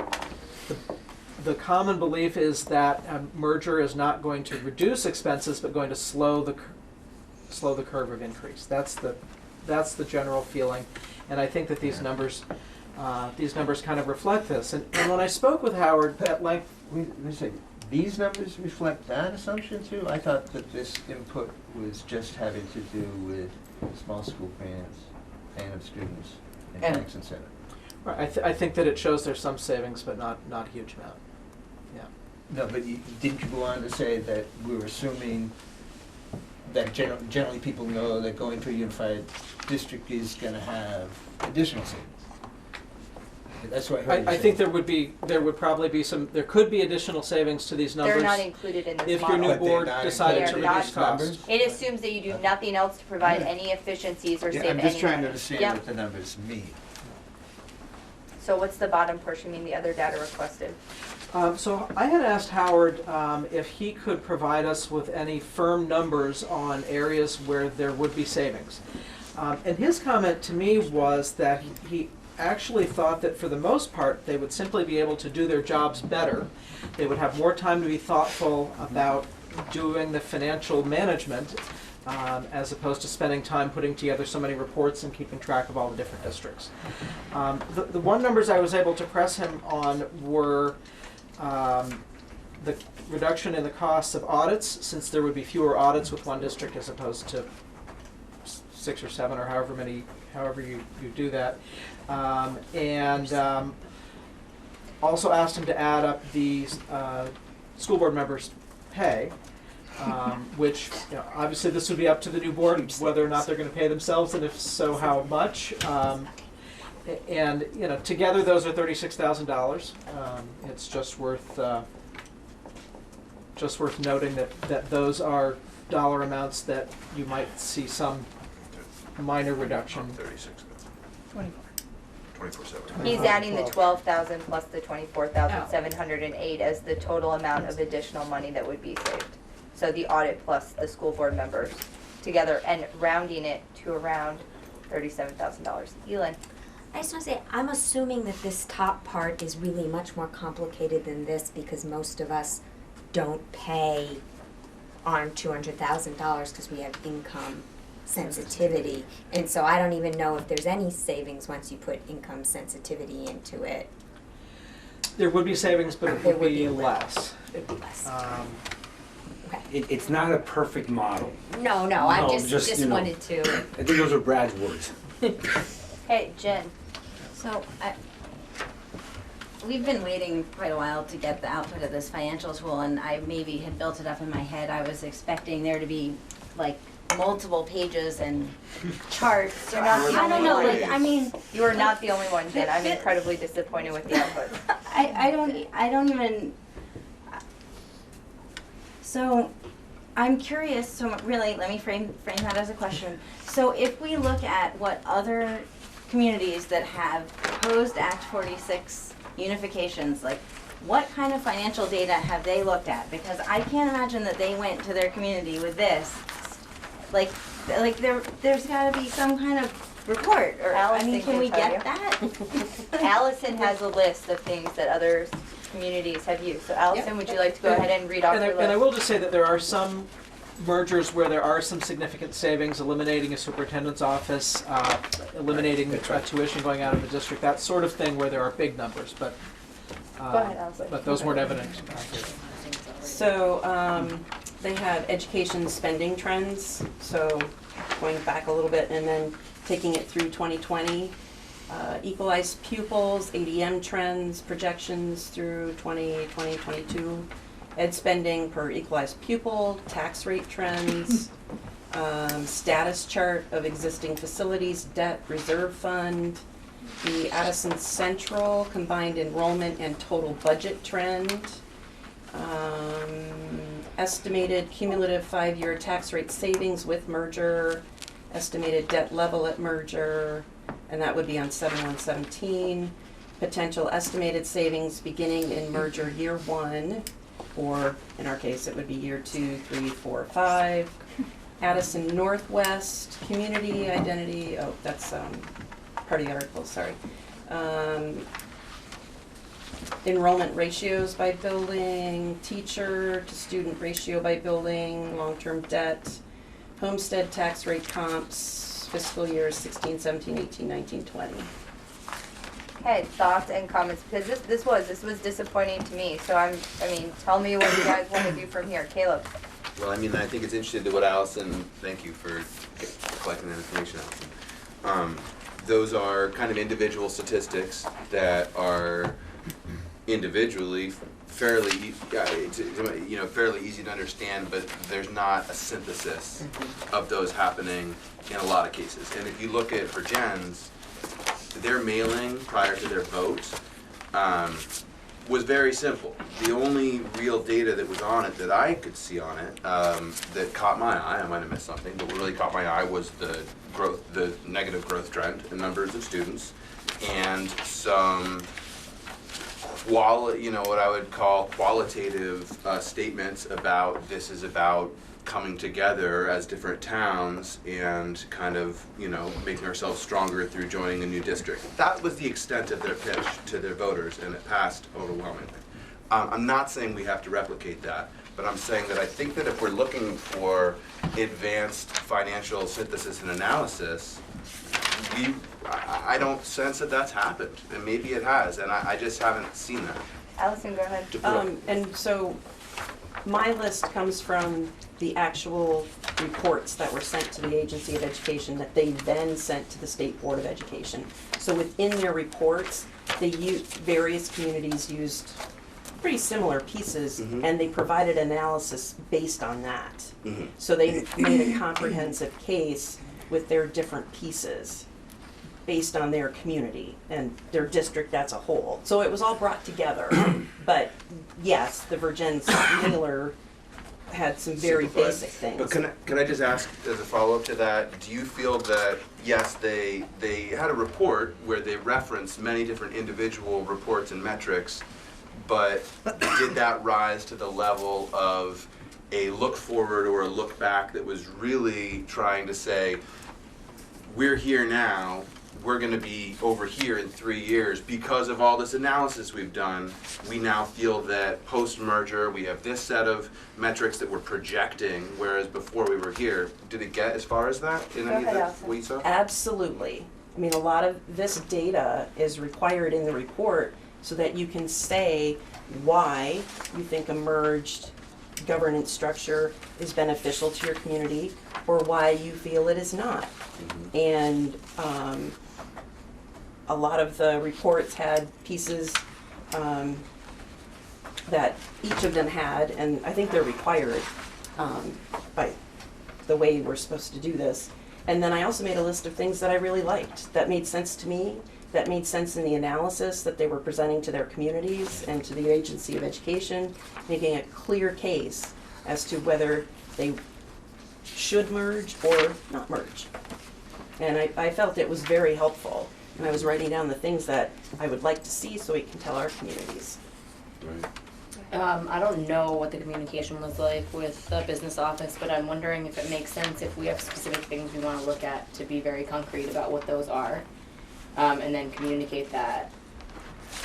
the common belief is that a merger is not going to reduce expenses, but going to slow the curve of increase. That's the general feeling, and I think that these numbers kind of reflect this. And when I spoke with Howard at length, These numbers reflect that assumption too? I thought that this input was just having to do with small school grants, phantom students, and tax incentive. I think that it shows there's some savings, but not a huge amount. Yeah. No, but didn't you go on to say that we're assuming that generally people know that going to a unified district is gonna have additional savings? That's what I heard you I say. think there would probably be there could be additional savings to these numbers. They're not included in this If model. your new But they're board not decided to included in reduce these numbers? costs. It assumes that you do nothing else to provide any efficiencies or Yeah, save I'm any just trying to money. understand Yep. what the numbers mean. So what's the bottom portion mean, the other data requested? So I had asked Howard if he could provide us with any firm numbers on areas where there would be savings. And his comment to me was that he actually thought that for the most part, they would simply be able to do their jobs better. They would have more time to be thoughtful about doing the financial management as opposed to spending time putting together so many reports and keeping track of all the different districts. The one numbers I was able to press him on were the reduction in the costs of audits, since there would be fewer audits with one district as opposed to 6 or 7 or however you do that. Also asked him to add up the school board members' pay, which, obviously this would be up to the new board whether or not they're going to pay themselves, and if so, how much. And together those are $36,000. It's just worth noting that those are dollar amounts that you might see some minor reduction. 24/7. He's adding the 12,000 plus the 24,708 as the total amount of additional money that would be saved. So the audit plus the school board members together, and rounding it to around $37,000. Elin? I just want to say, I'm assuming that this top part is really much more complicated than this because most of us don't pay on $200,000 because we have income sensitivity. And so I don't even know if there's any savings once you put income sensitivity into it. There would be savings, but it There would would be be a little. less. Less. It's not a perfect model. No, I No, just wanted to. I think those are Brad's words. Hey, Jen. So we've been waiting quite a while to get the output of this financial tool, and I maybe had built it up in my head. I was expecting there to be like multiple pages and charts. You're not the I only don't know, one. like, I mean, You are not the only one, Jen. I'm incredibly disappointed with the output. I don't even. So, I'm curious. So really, let me frame that as a question. So if we look at what other communities that have proposed Act 46 unifications, like what kind of financial data have they looked at? Because I can't imagine that they went to their community with this. Like there's got to be some kind of report, or I mean, Allison can we can tell get you. that? Allison has a list of things that other communities have used. So Allison, would you like to go ahead and read off your list? And I will just say that there are some mergers where there are some significant savings, eliminating a superintendent's office, eliminating tuition going out of the district, that sort of thing where there are big numbers, but Go ahead, Allison. but those weren't evident. So they have education spending trends, so going back a little bit and then taking it through 2020. Equalized pupils, ADM trends, projections through 2022. Ed spending per equalized pupil, tax rate trends, status chart of existing facilities, debt reserve fund, the Addison Central combined enrollment and total budget trend, estimated cumulative 5-year tax rate savings with merger, estimated debt level at merger, and that would be on 7/1/17. Potential estimated savings beginning in merger year 1, or in our case, it would be year 2, 3, 4, 5. Addison Northwest, community identity, oh, that's part of the article, sorry. Enrollment ratios by building, teacher to student ratio by building, long-term debt, homestead tax rate comps, fiscal years 16, 17, 18, 19, 20. Okay, thoughts and comments, because this was disappointing to me. So tell me what you guys want to do from here. Caleb. Well, I think it's interesting to what Allison, thank you for collecting that information, Allison. Those are kind of individual statistics that are individually fairly easy to understand, but there's not a synthesis of those happening in a lot of cases. And if you look at for Gens, their mailing prior to their vote was very simple. The only real data that was on it that I could see on it that caught my eye, I might have missed something, but what really caught my eye was the negative growth trend in numbers of students, and some what I would call qualitative statements about this is about coming together as different towns and kind of, making ourselves stronger through joining a new district. That was the extent of their pitch to their voters, and it passed overwhelmingly. I'm not saying we have to replicate that, but I'm saying that I think that if we're looking for advanced financial synthesis and analysis, I don't sense that that's happened, and maybe it has, and I just haven't seen that. Allison, go ahead. And so my list comes from the actual reports that were sent to the Agency of Education that they then sent to the State Board of Education. So within their reports, various communities used pretty similar pieces, and they provided analysis based on that. So they made a comprehensive case with their different pieces based on their community and their district as a whole. So it was all brought together. But yes, the Virgin's mailer had some very basic things. But can I just ask as a follow-up to that, do you feel that, yes, they had a report where they referenced many different individual reports and metrics, but did that rise to the level of a look forward or a look back that was really trying to say, we're here now, we're going to be over here in 3 years because of all this analysis we've done. We now feel that post-merger we have this set of metrics that we're projecting, whereas before we were here. Did it get as far as that in any of the what you saw? Absolutely. I mean, a lot of this data is required in the report so that you can say why you think a merged governance structure is beneficial to your community or why you feel it is not. And a lot of the reports had pieces that each of them had, and I think they're required by the way we're supposed to do this. And then I also made a list of things that I really liked, that made sense to me, that made sense in the analysis that they were presenting to their communities and to the Agency of Education, making a clear case as to whether they should merge or not merge. And I felt it was very helpful. And I was writing down the things that I would like to see so we can tell our communities. I don't know what the communication was like with the business office, but I'm wondering if it makes sense if we have specific things we want to look at to be very concrete about what those are, and then communicate that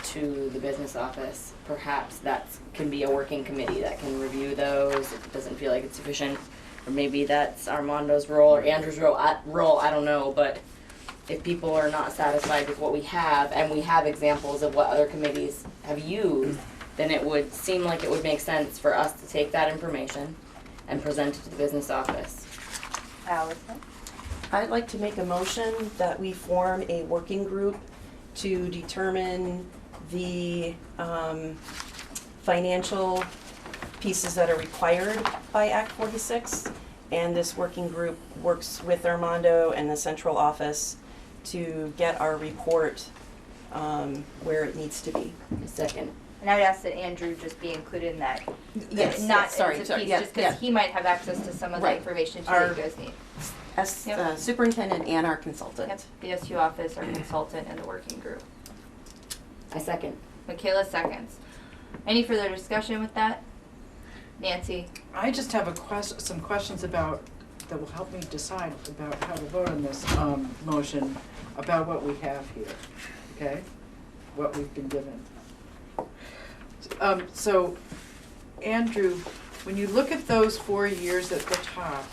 to the business office. Perhaps that can be a working committee that can review those if it doesn't feel like it's sufficient. Or maybe that's Armando's role or Andrew's role, I don't know, but if people are not satisfied with what we have, and we have examples of what other committees have used, then it would seem like it would make sense for us to take that information and present it to the business office. Allison? I'd like to make a motion that we form a working group to determine the financial pieces that are required by Act 46. And this working group works with Armando and the central office to get our report where it needs to be. Second. And I would ask that Andrew just be included in that. Yes, Not sorry, as a piece, yeah, just because yeah. he might have access to some of the Right. information too Our- that you guys need. As Yep. superintendent and our consultant. Yep, the SU office, our consultant, and the working group. I second. Michaela seconds. Any further discussion with that? Nancy? I just have some questions about, that will help me decide about how to vote on this motion, about what we have here, okay? What we've been given. So, Andrew, when you look at those 4 years at the top,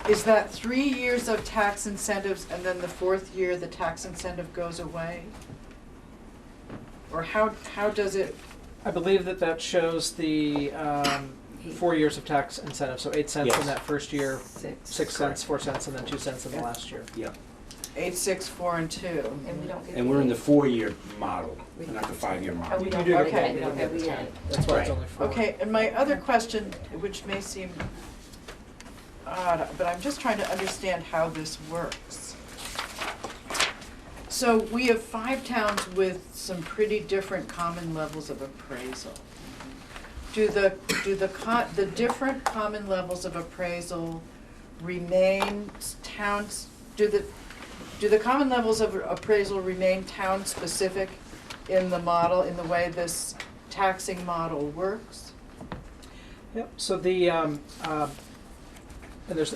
is that 3 years of tax incentives and then the fourth year the tax incentive goes away? Or how does it? I believe that shows the 4 years of tax incentive, so 8 cents Yes. in that first year, 6 cents, Correct. 4 cents, and then 2 cents in the last year. Yeah. 864 and 2. And we don't get. And we're in the 4-year model, not the 5-year Oh, model. we You don't. do get Okay. paid, you don't get the 10. That's why it's only 4. Okay, and my other question, which may seem odd, but I'm just trying to understand how this works. So we have 5 towns with some pretty different common levels of appraisal. Do the different common levels of appraisal remain towns, do the common levels of appraisal remain town specific in the model, in the way this taxing model works? Yep, so and there's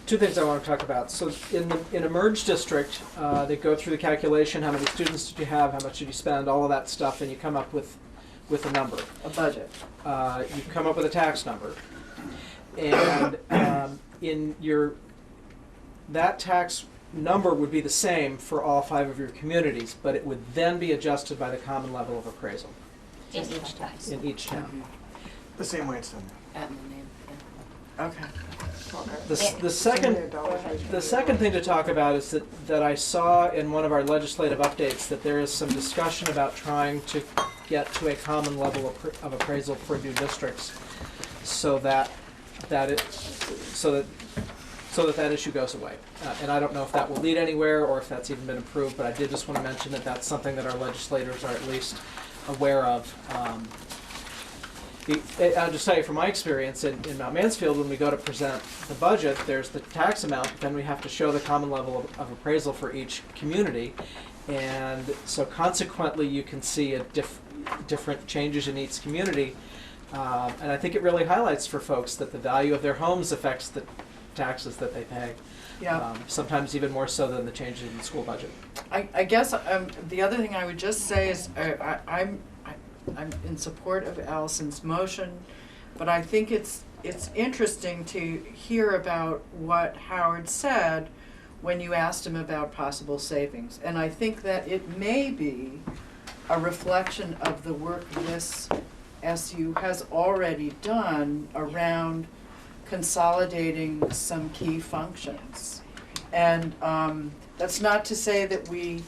2 things I want to talk about. So in a merged district, they go through the calculation, how many students did you have, how much did you spend, all of that stuff, and you come up with a number. A budget. You come up with a tax number. And that tax number would be the same for all 5 of your communities, but it would then be adjusted by the common level of appraisal In each town. in each town. The same way it's done now. At Monet, Okay. The second thing to talk about is that I saw in one of our legislative updates that there is some discussion about trying to get to a common level of appraisal for new districts, so that issue goes away. And I don't know if that will lead anywhere or if that's even been approved, but I did just want to mention that that's something that our legislators are at least aware of. I'll just tell you from my experience in Mount Mansfield, when we go to present the budget, there's the tax amount, but then we have to show the common level of appraisal for each community. And so consequently, you can see different changes in each community. And I think it really highlights for folks that the value of their homes affects the taxes that they pay. Yeah. Sometimes even more so than the changes in the school budget. I guess the other thing I would just say is I'm in support of Allison's motion, but I think it's interesting to hear about what Howard said when you asked him about possible savings. And I think that it may be a reflection of the work this SU has already done around consolidating some key functions. And that's not to say that we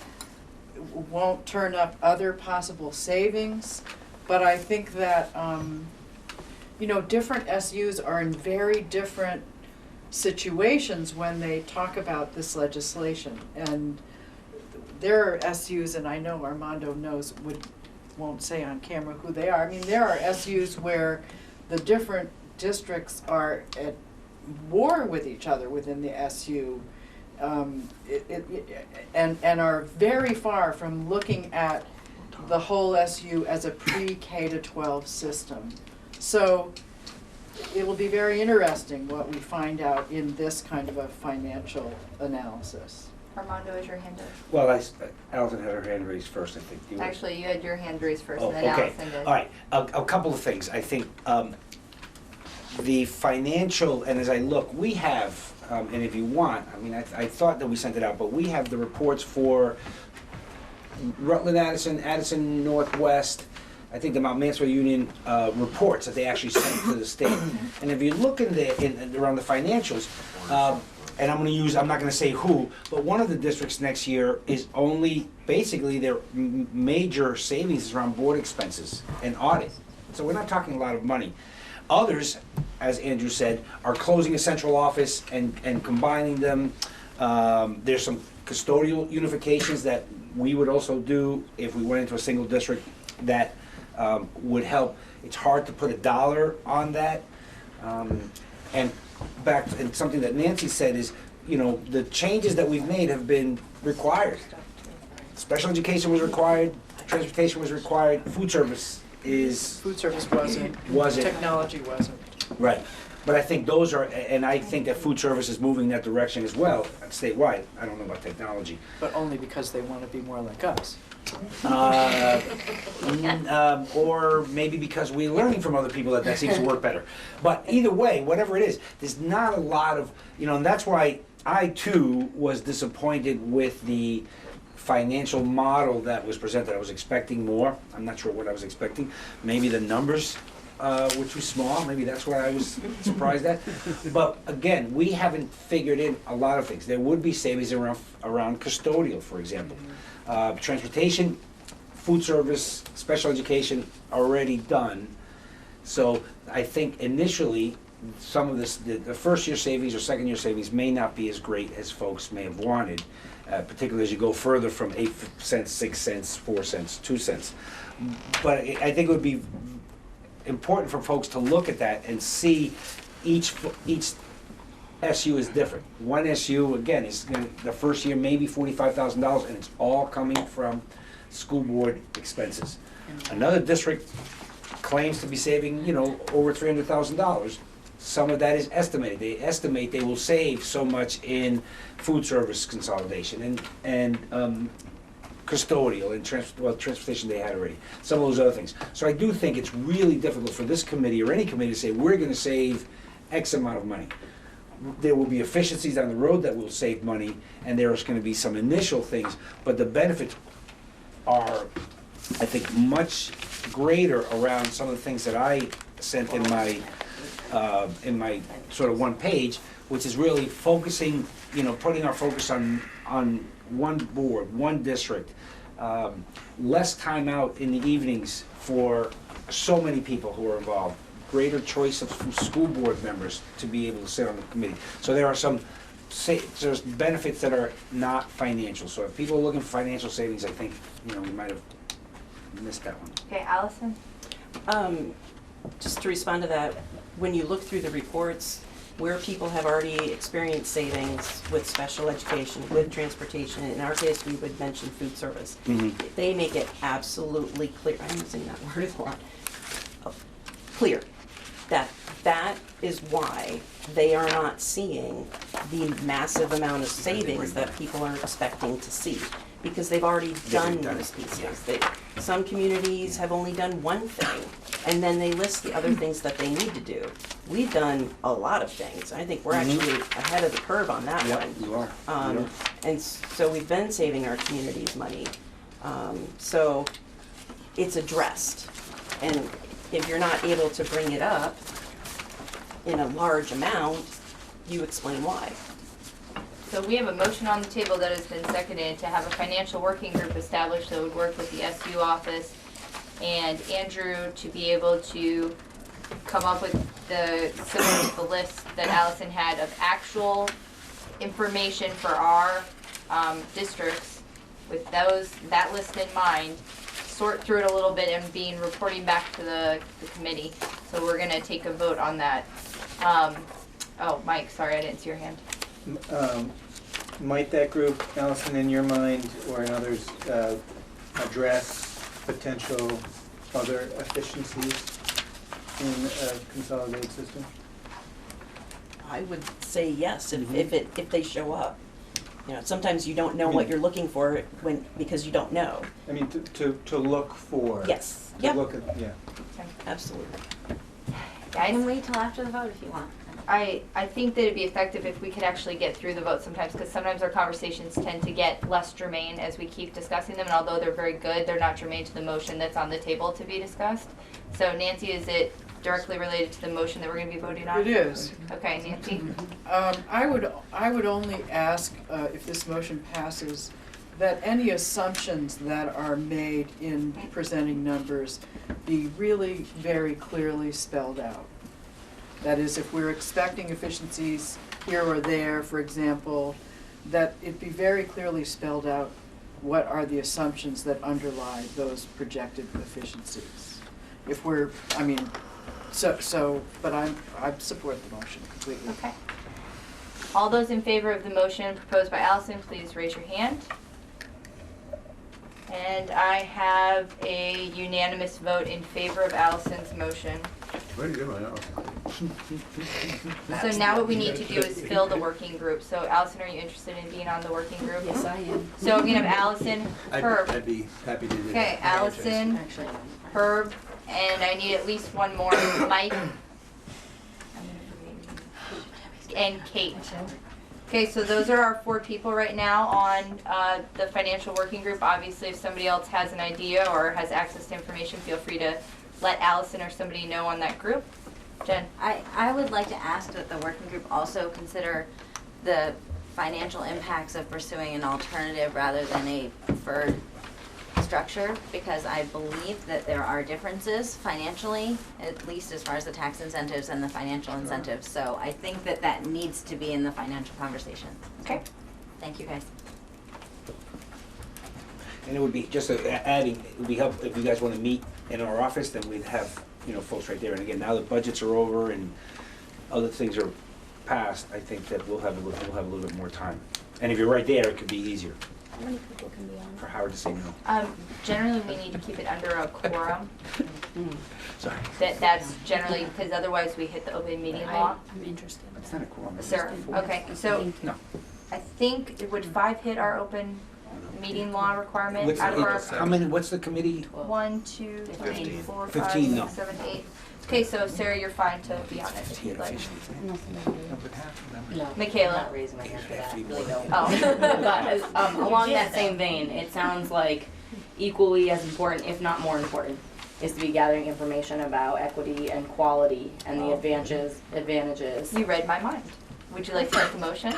won't turn up other possible savings, but I think that different SUs are in very different situations when they talk about this legislation. And there are SUs, and I know Armando won't say on camera who they are. I mean, there are SUs where the different districts are at war with each other within the SU. And are very far from looking at the whole SU as a pre-K to 12 system. So it will be very interesting what we find out in this kind of a financial analysis. Armando, is your hand up? Well, Allison had her hand raised first, I think. Actually, you had your hand raised first, Oh, and then okay. Allison did. All right, a couple of things. I think the financial, and as I look, we have, and if you want, I mean, I thought that we sent it out, but we have the reports for Rutland, Addison Northwest, I think the Mount Mansfield Union reports that they actually sent to the state. And if you look around the financials, and I'm not gonna say who, but one of the districts next year is only, basically their major savings is around board expenses and audit. So we're not talking a lot of money. Others, as Andrew said, are closing a central office and combining them. There's some custodial unifications that we would also do if we went into a single district that would help. It's hard to put a dollar on that. And something that Nancy said is, the changes that we've made have been required. Special education was required, transportation was required, food service wasn't. Technology wasn't. Right. But I think those are, and I think that food service is moving that direction as well, statewide. I don't know about technology. But only because they want to be more like us. Or maybe because we're learning from other people that seems to work better. But either way, whatever it is, there's not a lot of, and that's why I too was disappointed with the financial model that was presented. I was expecting more. I'm not sure what I was expecting. Maybe the numbers which was small. Maybe that's what I was surprised at. But again, we haven't figured in a lot of things. There would be savings around custodial, for example. Transportation, food service, special education, already done. So I think initially, some of this, the first year savings or second year savings may not be as great as folks may have wanted, particularly as you go further from 8 cents, 6 cents, 4 cents, 2 cents. But I think it would be important for folks to look at that and see each SU is different. One SU, again, is the first year maybe $45,000, and it's all coming from school board expenses. Another district claims to be saving, over $300,000. Some of that is estimated. They estimate they will save so much in food service consolidation and custodial and transportation they had already. Some of those other things. So I do think it's really difficult for this committee or any committee to say we're going to save X amount of money. There will be efficiencies down the road that will save money, and there's going to be some initial things, but the benefits are, I think, much greater around some of the things that I sent in my sort of one page, which is really focusing, putting our focus on one board, one district, less time out in the evenings for so many people who are involved, greater choice of school board members to be able to sit on the committee. So there are there's benefits that are not financial. So if people are looking for financial savings, I think, we might have missed that one. Okay, Allison? Just to respond to that, when you look through the reports, where people have already experienced savings with special education, with transportation, in our case, we would mention food service. They make it absolutely clear, I'm using that word a lot, clear, that is why they are not seeing the massive amount of savings that people are expecting to see, because they've already done those pieces. Some communities have only done one thing, and then they list the other things that they need to do. We've done a lot of things. I think we're actually ahead of the curve on that one. You are. And so we've been saving our communities money. So it's addressed. And if you're not able to bring it up in a large amount, you explain why. So we have a motion on the table that has been seconded to have a financial working group established that would work with the SU office and Andrew to be able to come up with similar to the list that Allison had of actual information for our districts with that list in mind, sort through it a little bit and reporting back to the committee. So we're gonna take a vote on that. Oh, Mike, sorry, I didn't see your hand. Might that group, Allison, in your mind or in others, address potential other efficiencies in a consolidated system? I would say yes, if they show up. Sometimes you don't know what you're looking for because you don't know. I mean, to look for. Yes. To look at, yeah. Absolutely. Guys? You can wait till after the vote if you want. I think that it'd be effective if we could actually get through the vote sometimes, because sometimes our conversations tend to get less germane as we keep discussing them, and although they're very good, they're not germane to the motion that's on the table to be discussed. So Nancy, is it directly related to the motion that we're going to be voting on? It is. Okay, Nancy? I would only ask, if this motion passes, that any assumptions that are made in presenting numbers be really very clearly spelled out. That is, if we're expecting efficiencies here or there, for example, that it be very clearly spelled out what are the assumptions that underlie those projected efficiencies. If we're, but I support the motion completely. Okay. All those in favor of the motion proposed by Allison, please raise your hand. And I have a unanimous vote in favor of Allison's motion. Very good one, Allison. So now what we need to do is fill the working group. So Allison, are you interested in being on the working group? Yes, I am. So we're gonna have Allison, Herb. I'd be happy to do that. Okay, Allison, Herb, and I need at least one more, Mike, and Kate. Okay, so those are our 4 people right now on the financial working group. Obviously, if somebody else has an idea or has access to information, feel free to let Allison or somebody know on that group. Jen? I would like to ask that the working group also consider the financial impacts of pursuing an alternative rather than a preferred structure, because I believe that there are differences financially, at least as far as the tax incentives and the financial incentives. So I think that that needs to be in the financial conversation. Okay. Thank you, guys. And it would be, just adding, it would be helpful if you guys wanna meet in our office, then we'd have, you know, folks right there. And again, now that budgets are over and other things are passed, I think that we'll have a little bit more time. And if you're right there, it could be easier How many people can be on? for Howard to say no. Generally, we need to keep it under a quorum. Sorry. That's generally, because otherwise we hit the open meeting law. I'm interested. It's not a quorum. it's Sir, just a- okay, so No. I think, would 5 hit our open meeting law requirement What's out of our? how many, what's the committee? 1, 2, 3, 15. 4, 5, 15, no. 6, 7, 8. Okay, so Sarah, you're fine to be on it if you'd like. No, Michaela? I'm not raising my hand for that, really don't. Oh. But, along that same vein, it sounds like equally as important, if not more important, is to be gathering information about equity and quality and the advantages. You read my mind. Would you like to make a motion?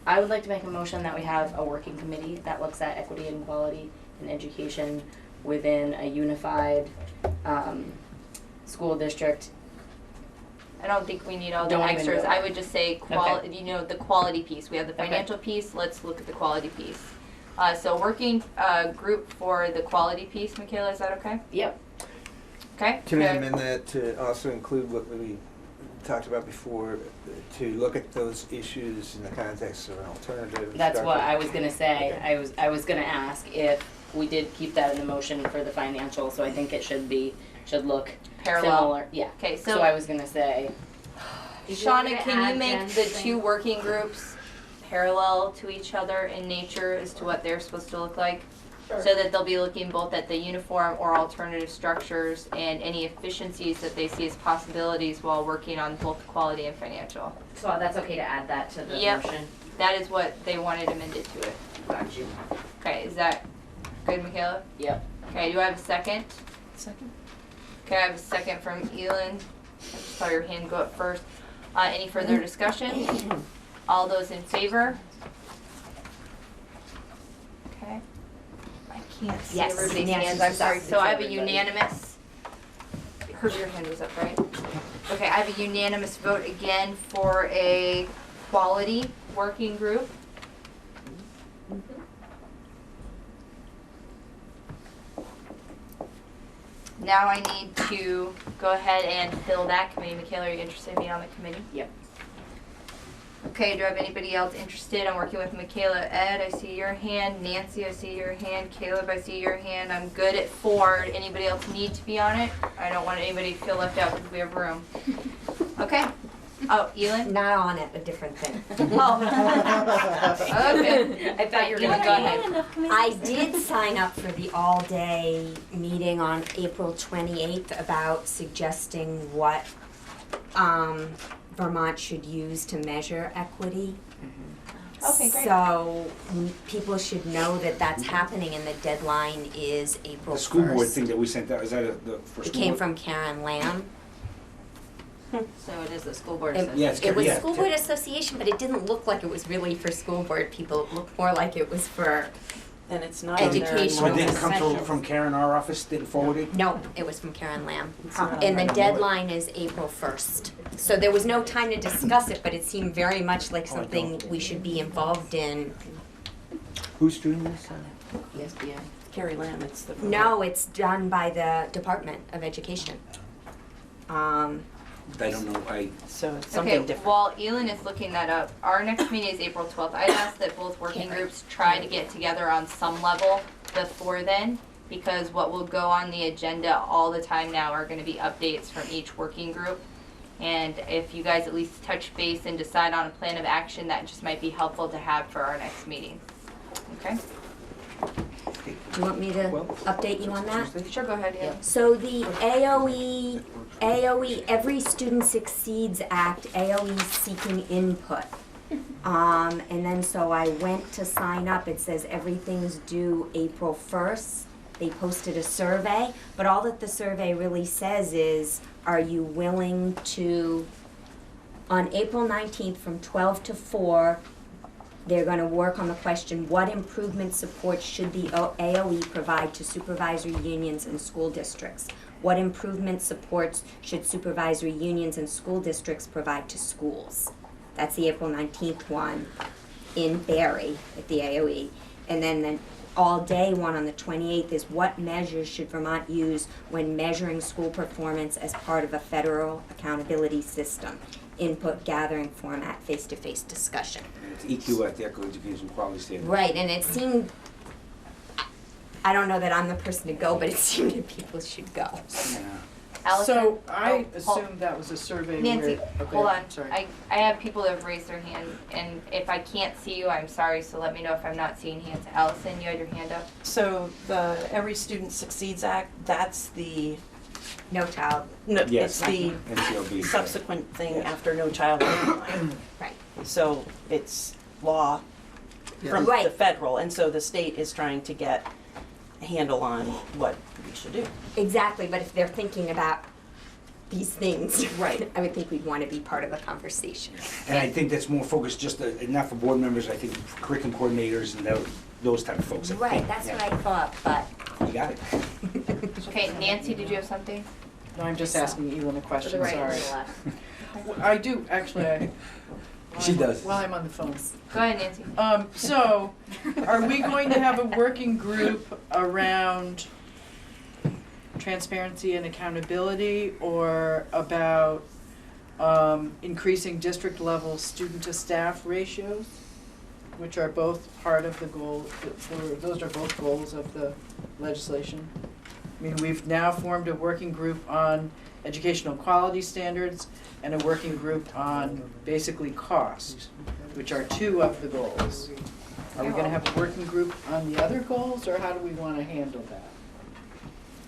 I would like to make a motion that we have a working committee that looks at equity and quality in education within a unified, school district. I don't think we need all the Don't even extras. do it. I would just say you know, the quality piece. We have the financial piece, let's look at the quality piece. So working group for the quality piece, Michaela, is that okay? Yep. Okay? Can I Good. amend that to also include what we talked about before, to look at those issues in the context of an alternative? That's what structure? I was gonna say. Okay. I was gonna ask if we did keep that in the motion for the financial, so I think it should look Parallel. similar. Yeah. Okay, So I was gonna say, Shauna, can you make the 2 working groups parallel to each other in nature as to what they're supposed to look like? So that they'll be looking both at the uniform or alternative structures and any efficiencies that they see as possibilities while working on both quality and financial. So that's okay to add that to the Yep. motion? That is what they wanted amended to it. Got you. Okay, is that good, Michaela? yep. Okay, do I have a second? Second? Okay, I have a second from Elin. I just saw your hand go up first. Any further discussion? All those in favor? Okay. I can't see Yes, everybody's Nancy's hands, I'm just sorry. up So I have a before everybody. unanimous, Herb, your hand was up, right? Okay, I have a unanimous vote again for a quality working group. Now I need to go ahead and fill that committee. Michaela, are you interested in being on the committee? Yep. Okay, do I have anybody else interested? I'm working with Michaela. Ed, I see your hand. Nancy, I see your hand. Caleb, I see your hand. I'm good at 4. Anybody else need to be on it? I don't want anybody to feel left out because we have room. Okay. Oh, Elin? Not on it, a different thing. Oh. Okay. I thought you were Elin, gonna go ahead. I did sign up for the all-day meeting on April 28th about suggesting what Vermont should use to measure equity. Okay, great. So people should know that that's happening and the deadline is April 1st. The school board thing that we sent out, is that for It school came board? from Karen Lamb. So it is the school board It, association. Yeah, it's it was yeah, school board association, but it didn't look like it was really for school board people. It looked more like it was for, And it's not on their Education. So it didn't come Professional. from Karen, our office, didn't forward it? no, it was from Karen Lamb. It's not on And the their- deadline is April 1st. So there was no time to discuss it, but it seemed very much like Oh, I something we should be involved in. Who's doing this? ESPN. Carrie Lamb, it's the. No, it's done by the Department of Education. I don't know, So it's Okay, something different. while Elin is looking that up, our next meeting is April 12th. I'd ask that both working groups try to get together on some level before then, because what will go on the agenda all the time now are gonna be updates from each working group. And if you guys at least touch base and decide on a plan of action, that just might be helpful to have for our next meeting. Okay? Do you want me to update you on that? Sure, go ahead, Elin. So the AOE, Every Student Succeeds Act, AOE seeking input. And then so I went to sign up, it says everything's due April 1st. they posted a survey, but all that the survey really says is, are you willing to, on April 19th from 12 to 4, they're gonna work on the question, what improvement support should the AOE provide to supervisory unions and school districts? What improvement supports should supervisory unions and school districts provide to schools? That's the April 19th one in Barry at the AOE. And then the all-day one on the 28th is, what measures should Vermont use when measuring school performance as part of a federal accountability system? Input gathering format, face-to-face discussion. It's EQ at the Eco Education Quality Standards. Right, and it seemed, I don't know that I'm the person to go, but it seemed that people should go. Yeah. Allison? So I Oh, hold- assumed that was a survey Nancy, where. Okay, hold on. Sorry. I have people that have raised their hand, and if I can't see you, I'm sorry, so let me know if I'm not seeing hands. Allison, you had your hand up? So the Every Student Succeeds Act, that's the, No child. no, Yes. it's the NCLB. subsequent thing after No Child Left Behind. Right. So it's law from Right. the federal, and so the state is trying to get a handle on what we should do. Exactly, but if they're thinking about these things, Right. I would think we'd want to be part of the conversation. And I think that's more focused just, not for board members, I think for curriculum coordinators and those type of folks. Right, that's what I thought, but. You got it. Okay, Nancy, did you have something? No, I'm just asking Elin a To question, the right and sorry. to the left. I do, actually, She does. while I'm on the phone. Go ahead, Nancy. So, are we going to have a working group around transparency and accountability, or about increasing district level student to staff ratios? Which are both part of the goal, those are both goals of the legislation. I mean, we've now formed a working group on educational quality standards and a working group on basically cost, which are two of the goals. Are we gonna have a working group on the other goals, or how do we wanna handle that?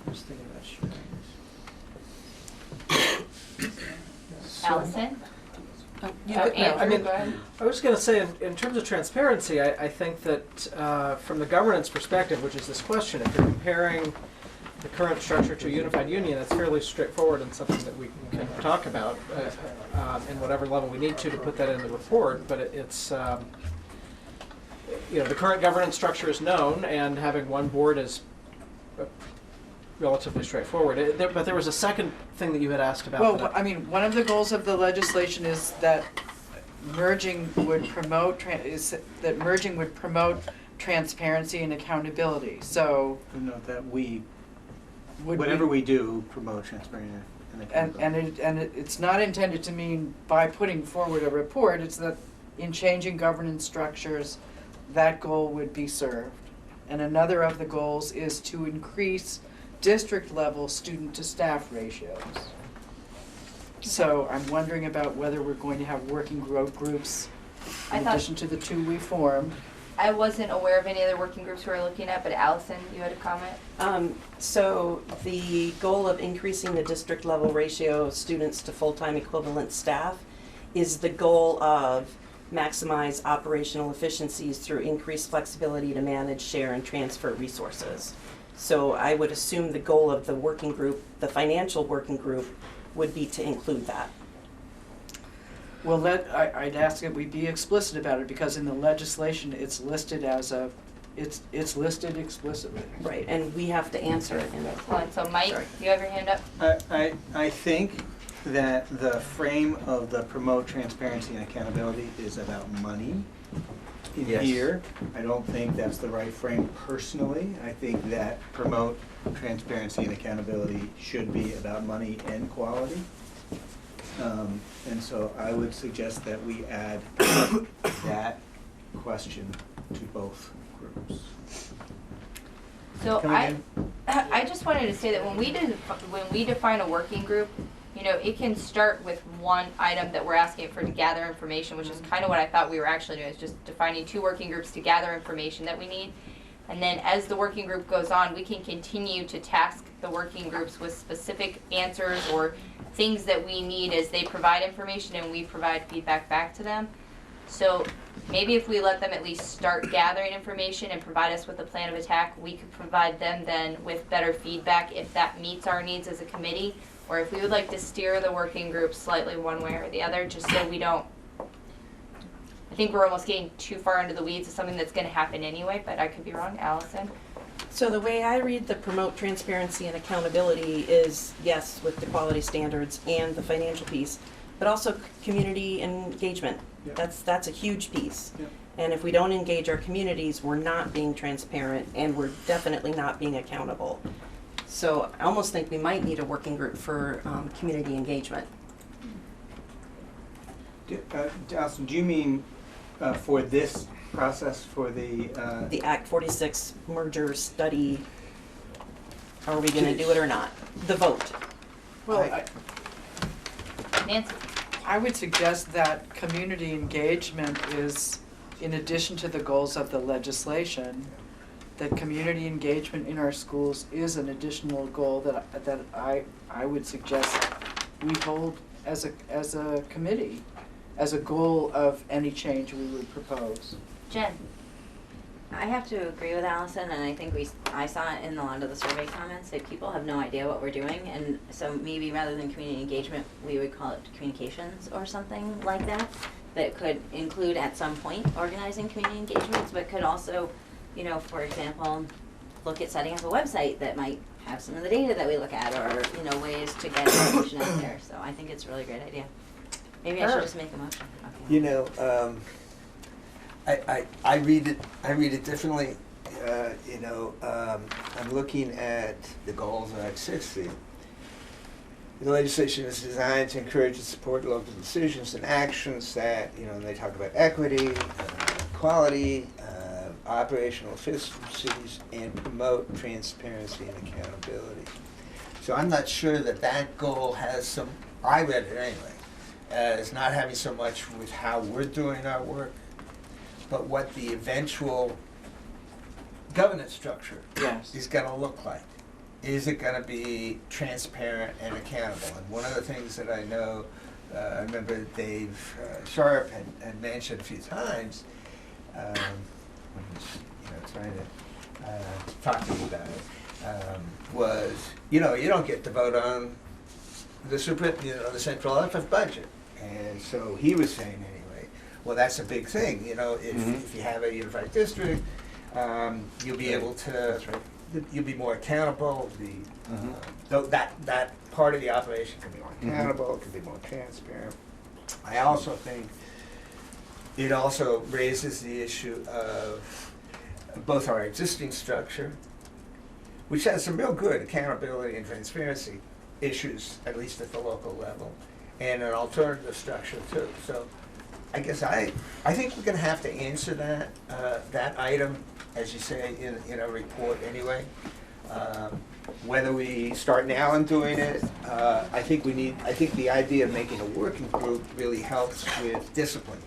I was thinking about sharing. Allison? I Andrew, mean, go ahead. I was going to say, in terms of transparency, I think that from the governance perspective, which is this question, if you're comparing the current structure to a unified union, it's fairly straightforward and something that we can talk about in whatever level we need to put that in the report. But it's, the current governance structure is known, and having one board is relatively straightforward. But there was a second thing that you had asked about. Well, I mean, one of the goals of the legislation is that merging would promote transparency and accountability, so. Note that we, would whatever we do, promote transparency and accountability. And it's not intended to mean by putting forward a report, it's that in changing governance structures, that goal would be served. And another of the goals is to increase district level student to staff ratios. So I'm wondering about whether we're going to have working groups in addition to the two we formed. I wasn't aware of any other working groups we were looking at, but Allison, you had a comment? So the goal of increasing the district level ratio of students to full-time equivalent staff is the goal of maximize operational efficiencies through increased flexibility to manage, share, and transfer resources. So I would assume the goal of the working group, the financial working group, would be to include that. Well, I'd ask that we be explicit about it, because in the legislation, it's listed as it's listed explicitly. Right, and we have to answer it in a. Hold on, so Mike, you have your hand up? I think that the frame of the promote transparency and accountability is about money in Yes. here. I don't think that's the right frame personally. I think that promote transparency and accountability should be about money and quality. And so I would suggest that we add that question to both groups. So Come I just wanted to say that when we define a working group, it can start with one item that we're asking for to gather information, which is kind of what I thought we were actually doing, is just defining two working groups to gather information that we need. And then as the working group goes on, we can continue to task the working groups with specific answers or things that we need as they provide information and we provide feedback back to them. So maybe if we let them at least start gathering information and provide us with a plan of attack, we could provide them then with better feedback if that meets our needs as a committee, or if we would like to steer the working group slightly one way or the other, just so we don't. I think we're almost getting too far into the weeds of something that's going to happen anyway, but I could be wrong. Allison? So the way I read the promote transparency and accountability is, yes, with the quality standards and the financial piece, but also community engagement. Yeah. That's a huge piece. Yeah. And if we don't engage our communities, we're not being transparent, and we're definitely not being accountable. So I almost think we might need a working group for community engagement. Allison, do you mean for this process, for the Act 46 merger study, are we gonna do it or not? The vote. Well, Nancy? I would suggest that community engagement is, in addition to the goals of the legislation, that community engagement in our schools is an additional goal that I would suggest we hold as a committee, as a goal of any change we would propose. Jen? I have to agree with Allison, and I think I saw it in a lot of the survey comments that people have no idea what we're doing, and so maybe rather than community engagement, we would call it communications or something like that, that could include at some point organizing community engagements, but could also, you know, for example, look at setting up a website that might have some of the data that we look at, or, you know, ways to get information out there. So I think it's a really great idea. Maybe I should just make a motion. Okay. You know, I read it differently. You know, I'm looking at the goals of Act 60. The legislation is designed to encourage and support local decisions and actions that, you know, they talk about equity, quality, operational efficiencies, and promote transparency and accountability. So I'm not sure that that goal has some, I read it anyway, as not having so much with how we're doing our work, but what the eventual governance structure is going to look like. Is it going to be transparent and accountable? And one of the things that I know, I remember Dave Sharp had mentioned a few times, when he was, you know, trying to talk to me about it, was, you know, you don't get to vote on the the central office budget. And so he was saying anyway, well, that's a big thing, you know, if you have a unified district, you'll be able to, you'll be more accountable, that part of the operation can be more accountable, can be more transparent. I also think it also raises the issue of both our existing structure, which has some real good accountability and transparency issues, at least at the local level, and an alternative structure too. So I guess I think we're going to have to answer that item, as you say, in a report anyway. Whether we start now and doing it, I think the idea of making a working group really helps with discipline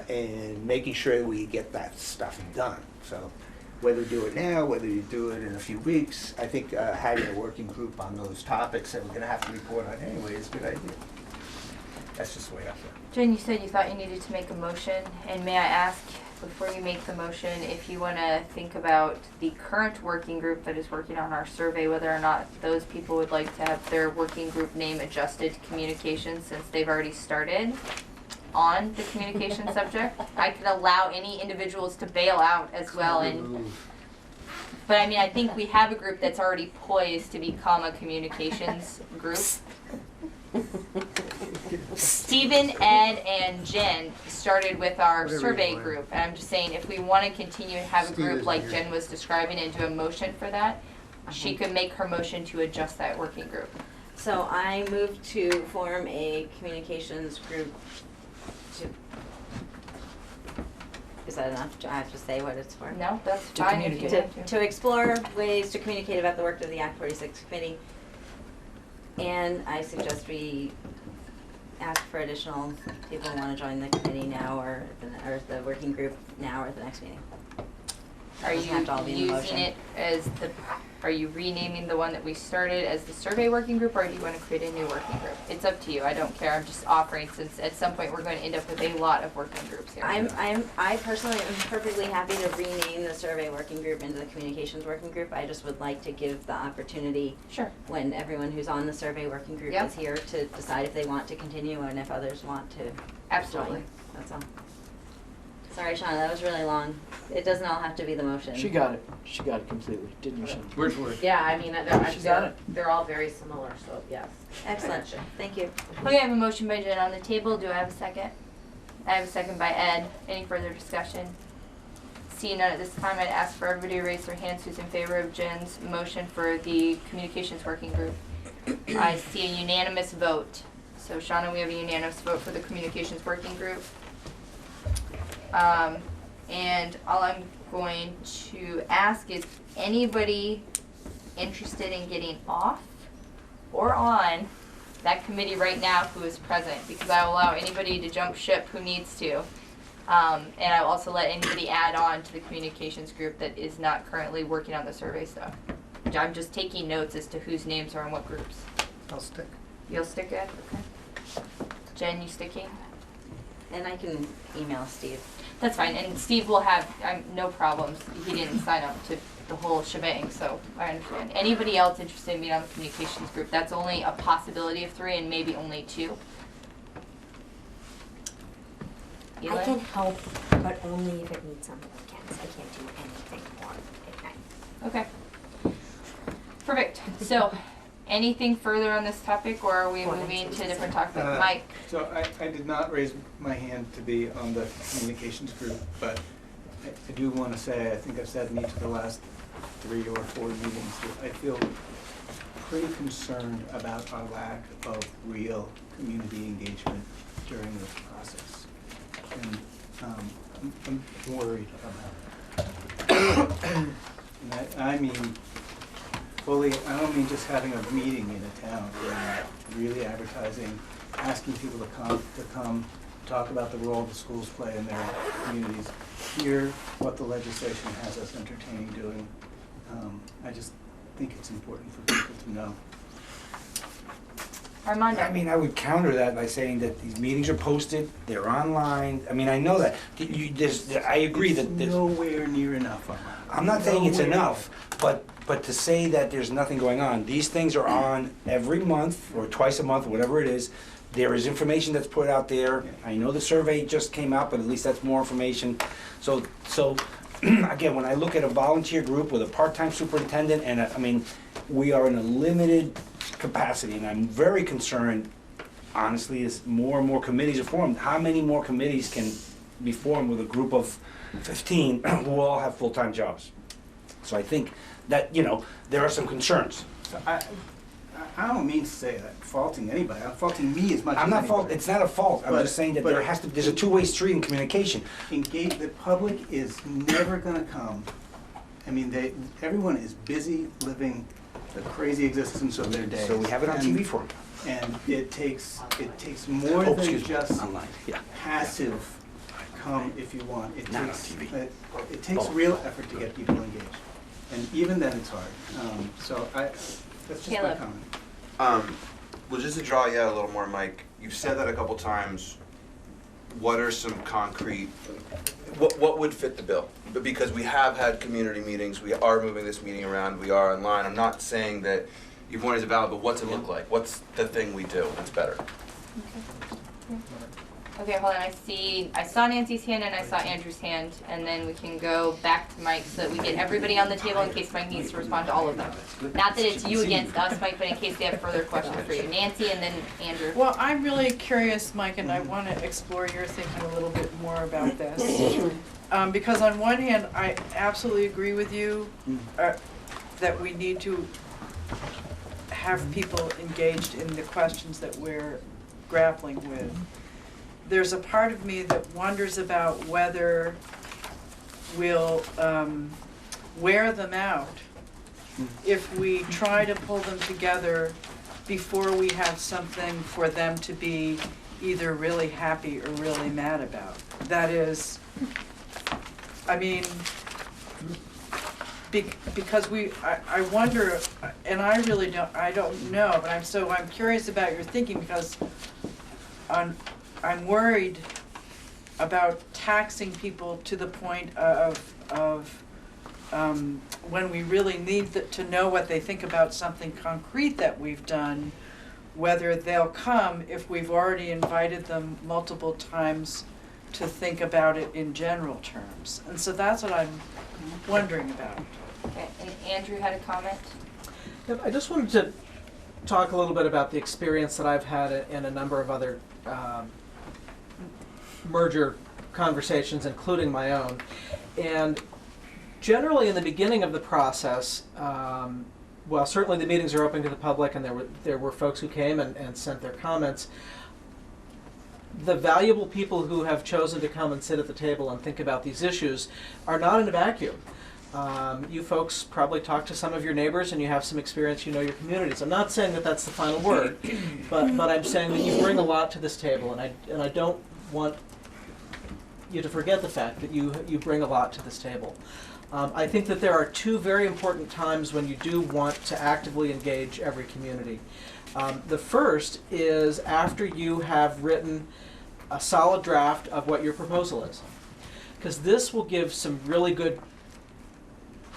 and making sure we get that stuff done. So whether you do it now, whether you do it in a few weeks, I think having a working group on those topics that we're going to have to report on anyway is a good idea. That's just the way I feel. Jen, you said you thought you needed to make a motion, and may I ask, before you make the motion, if you want to think about the current working group that is working on our survey, whether or not those people would like to have their working group name adjusted to communications, since they've already started on the communication subject. I can allow any individuals to bail out as well, but I mean, I think we have a group that's already poised to become a communications group. Stephen, Ed, and Jen started with our survey group, and I'm just saying, if we want to continue to have a group like Jen was describing and do a motion for that, she could make her motion to adjust that working group. So I move to form a communications group. Is that enough? Do I have to say what it's for? No, that's fine if you want to. To explore ways to communicate about the work of the Act 46 committee. And I suggest we ask for additional people who want to join the committee now, or the working group now, or at the next meeting. Are Doesn't have to all be in the using motion. it as are you renaming the one that we started as the survey working group, or do you want to create a new working group? It's up to you, I don't care, I'm just offering, since at some point we're going to end up with a lot of working groups here. I personally am perfectly happy to rename the survey working group into the communications working group. I just would like to give the opportunity Sure. when everyone who's on the survey working group Yep. is here to decide if they want to continue and if others want to Absolutely. join. That's all. Sorry, Shauna, that was really long. It doesn't all have to be the motion. She got it. She got it completely, didn't you, Shauna? Word for word. Yeah, I mean, She got it. they're all very similar, so yes. Excellent. Thank you. Okay, I have a motion by Jen on the table. Do I have a second? I have a second by Ed. Any further discussion? Seeing none at this time, I'd ask for everybody to raise their hands who's in favor of Jen's motion for the communications working group. I see a unanimous vote. So Shauna, we have a unanimous vote for the communications working group. And all I'm going to ask is anybody interested in getting off or on that committee right now who is present, because I will allow anybody to jump ship who needs to. And I will also let anybody add on to the communications group that is not currently working on the survey stuff. I'm just taking notes as to whose names are in what groups. I'll stick. You'll stick it? Okay. Jen, you sticking? And I can email Steve. That's fine, and Steve will have, no problems. He didn't sign up to the whole shebang, so I understand. Anybody else interested in being on the communications group? That's only a possibility of 3 and maybe only 2. Eli? I can help, but only if it needs on the weekends. I can't do anything more at night. Okay. Perfect. So, anything further on this topic, or are we moving to a different topic? Mike? So I did not raise my hand to be on the communications group, but I do want to say, I think I've said in each of the last 3 or 4 meetings, that I feel pretty concerned about our lack of real community engagement during this process. And I'm worried about it. And I mean, fully, I don't mean just having a meeting in a town. We're not really advertising, asking people to come, talk about the role the schools play in their communities, hear what the legislation has us entertaining doing. I just think it's important for people to know. Armando? I mean, I would counter that by saying that these meetings are posted, they're online. I mean, I know that. I agree that It's nowhere near enough. I'm not saying it's Nowhere. enough, but to say that there's nothing going on, these things are on every month or twice a month, whatever it is. There is information that's put out there. I know the survey just came out, but at least that's more information. So again, when I look at a volunteer group with a part-time superintendent and I mean, we are in a limited capacity, and I'm very concerned, honestly, as more and more committees are formed. How many more committees can be formed with a group of 15 who all have full-time jobs? So I think that, there are some concerns. So I don't mean to say that, faulting anybody. I'm faulting me as much as I'm not anybody. fault, it's not a fault, I'm But- just saying that but- there's a two-way street in communication. The public is never gonna come. I mean, everyone is busy living the crazy existence of their days. So we have it on And- TV for them. And it takes more Oh, than excuse me, just online, yeah. passive come if you want. It Not on takes, TV. it takes Oh. real effort to get people engaged. And even then, it's hard. So that's just my Caleb. comment. Well, just to draw you out a little more, Mike, you've said that a couple times. What are some concrete, what would fit the bill? But because we have had community meetings, we are moving this meeting around, we are online. I'm not saying that your point is valid, but what's it look like? What's the thing we do that's better? Okay, hold on, I saw Nancy's hand and I saw Andrew's hand, and then we can go back to Mike so that we get everybody on the table in case Mike needs to respond to all of them. Not that it's you against us, Mike, but in case they have further questions for you. Nancy and then Andrew. Well, I'm really curious, Mike, and I want to explore your thinking a little bit more about this. Because on one hand, I absolutely agree with you that we need to have people engaged in the questions that we're grappling with. There's a part of me that wonders about whether we'll wear them out if we try to pull them together before we have something for them to be either really happy or really mad about. That is, I mean, because I wonder, and I really don't know, but I'm curious about your thinking, because I'm worried about taxing people to the point of when we really need to know what they think about something concrete that we've done, whether they'll come if we've already invited them multiple times to think about it in general terms. And so that's what I'm wondering about. Okay, and Andrew had a comment? Yeah, I just wanted to talk a little bit about the experience that I've had in a number of other merger conversations, including my own. And generally in the beginning of the process, well, certainly the meetings are open to the public, and there were folks who came and sent their comments. The valuable people who have chosen to come and sit at the table and think about these issues are not in a vacuum. You folks probably talk to some of your neighbors and you have some experience, you know your communities. I'm not saying that that's the final word, but I'm saying that you bring a lot to this table, and I don't want you to forget the fact that you bring a lot to this table. I think that there are two very important times when you do want to actively engage every community. The first is after you have written a solid draft of what your proposal is, because this will give some really good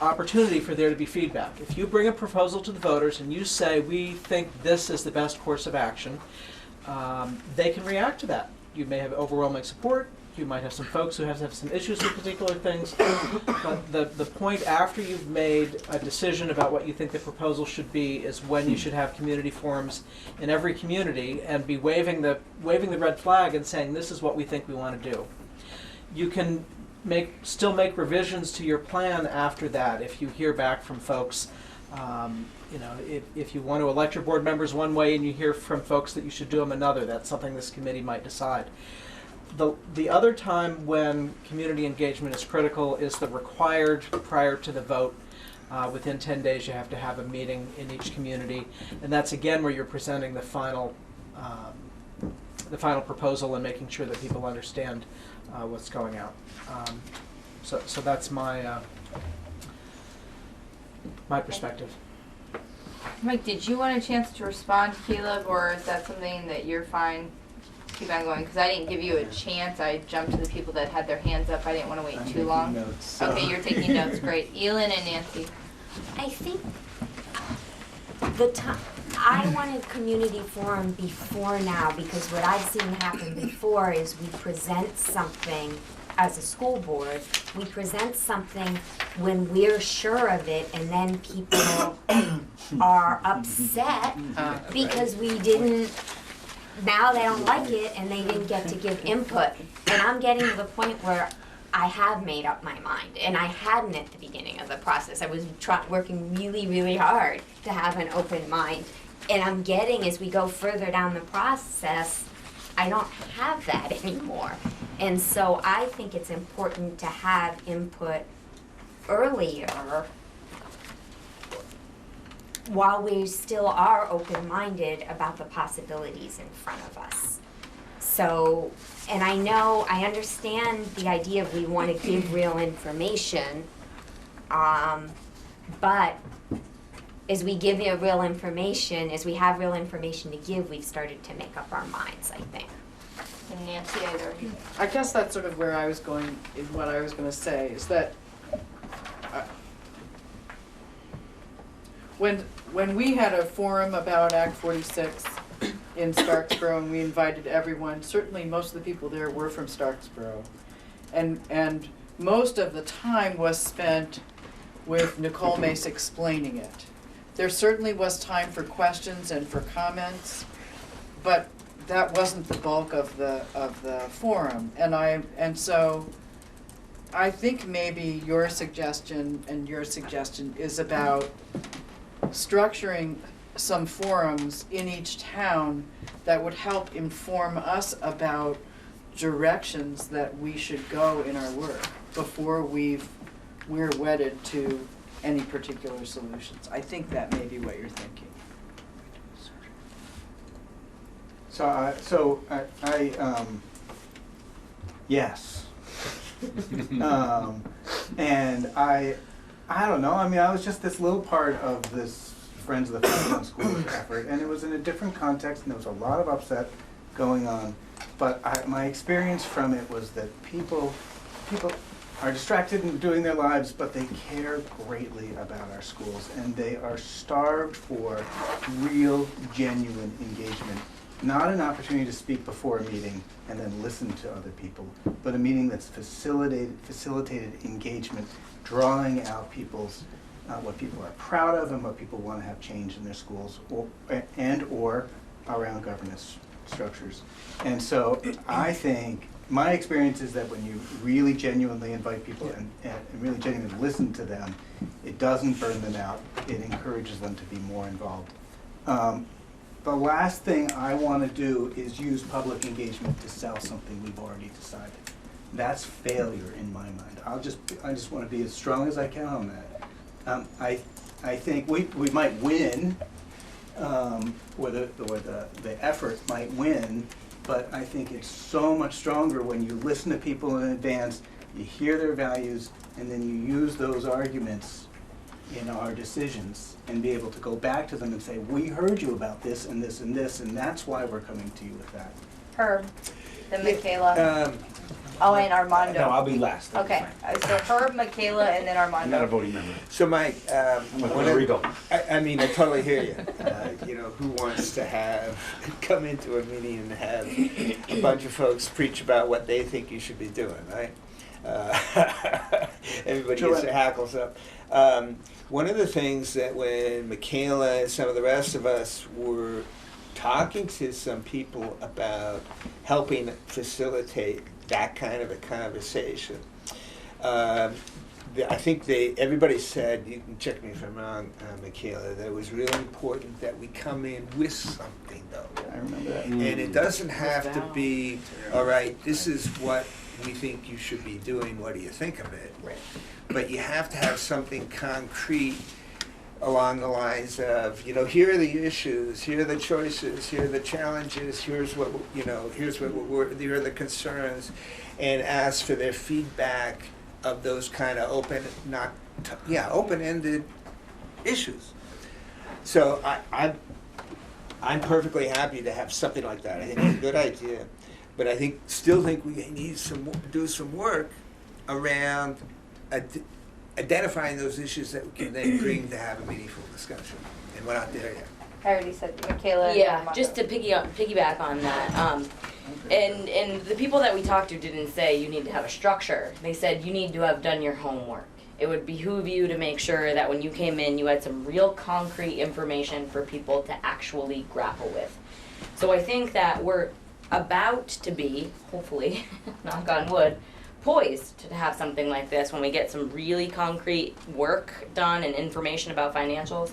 opportunity for there to be feedback. If you bring a proposal to the voters and you say, we think this is the best course of action, they can react to that. You may have overwhelming support. You might have some folks who have some issues with particular things, but the point after you've made a decision about what you think the proposal should be is when you should have community forums in every community and be waving the red flag and saying, this is what we think we want to do. You can still make revisions to your plan after that if you hear back from folks. You know, if you want to elect your board members one way and you hear from folks that you should do them another, that's something this committee might decide. The other time when community engagement is critical is the required prior to the vote. Within 10 days you have to have a meeting in each community, and that's again where you're presenting the final proposal and making sure that people understand what's going out. So that's my my perspective. Mike, did you want a chance to respond to Caleb, or is that something that you're fine? Keep on going, because I didn't give you a chance. I jumped to the people that had their hands up. I didn't want to wait too long. Notes, so. Okay, you're taking notes. Great. Elin and Nancy. I think I wanted community forum before now, because what I've seen happen before is we present something as a school board, we present something when we're sure of it, and then people are upset because we didn't. Now they don't like it and they didn't get to give input. And I'm getting to the point where I have made up my mind, and I hadn't at the beginning of the process. I was working really, really hard to have an open mind. And I'm getting, as we go further down the process, I don't have that anymore. And so I think it's important to have input earlier while we still are open-minded about the possibilities in front of us. So, and I understand the idea of we want to give real information, but as we give you real information, as we have real information to give, we've started to make up our minds, I think. And Nancy, I guess that's sort of where I was going, what I was going to say, is that when we had a forum about Act 46 in Starksboro and we invited everyone, certainly most of the people there were from Starksboro. And most of the time was spent with Nicole Mace explaining it. There certainly was time for questions and for comments, but that wasn't the bulk of the forum. And so I think maybe your suggestion is about structuring some forums in each town that would help inform us about directions that we should go in our work before we're wedded to any particular solutions. I think that may be what you're thinking. Yes. And I don't know. I mean, I was just this little part of this Friends of the Frontline Schools effort, and it was in a different context, and there was a lot of upset going on. But my experience from it was that people are distracted in doing their lives, but they care greatly about our schools, and they are starved for real, genuine engagement. Not an opportunity to speak before a meeting and then listen to other people, but a meeting that's facilitated engagement, drawing out people's what people are proud of and what people want to have change in their schools or around governance structures. And so I think my experience is that when you really genuinely invite people and really genuinely listen to them, it doesn't burn them out. It encourages them to be more involved. The last thing I want to do is use public engagement to sell something we've already decided. That's failure in my mind. I just want to be as strong as I can on that. I think we might win, or the effort might win, but I think it's so much stronger when you listen to people in advance, you hear their values, and then you use those arguments in our decisions and be able to go back to them and say, we heard you about this and this and this, and that's why we're coming to you with that. Herb, then Michaela. Oh, and Armando. No, I'll be last. Okay, so Herb, Michaela, and then Armando. I'm not a voting member. So Mike, I'm with Puerto Rico. I mean, I totally hear you. You know, who wants to come into a meeting and have a bunch of folks preach about what they think you should be doing, right? Everybody gets their hackles up. One of the things that when Michaela and some of the rest of us were talking to some people about helping facilitate that kind of a conversation, I think everybody said, you can check me if I'm wrong, Michaela, that it was really important that we come in with something, though. I remember that. And it doesn't have to be, all right, this is what we think you should be doing, what do you think of it? Right. But you have to have something concrete along the lines of, you know, here are the issues, here are the choices, here are the challenges, here's what, you know, here are the concerns, and ask for their feedback of those kind of open-ended issues. So I'm perfectly happy to have something like that. I think it's a good idea, but I still think we need do some work around identifying those issues that we can then bring to have a meaningful discussion. And we're not there yet. I already said Michaela. And Yeah, Armando. just to piggyback on that. And the people that we talked to didn't say you need to have a structure. They said you need to have done your homework. It would behoove you to make sure that when you came in, you had some real concrete information for people to actually grapple with. So I think that we're about to be, hopefully, knock on wood, poised to have something like this when we get some really concrete work done and information about financials,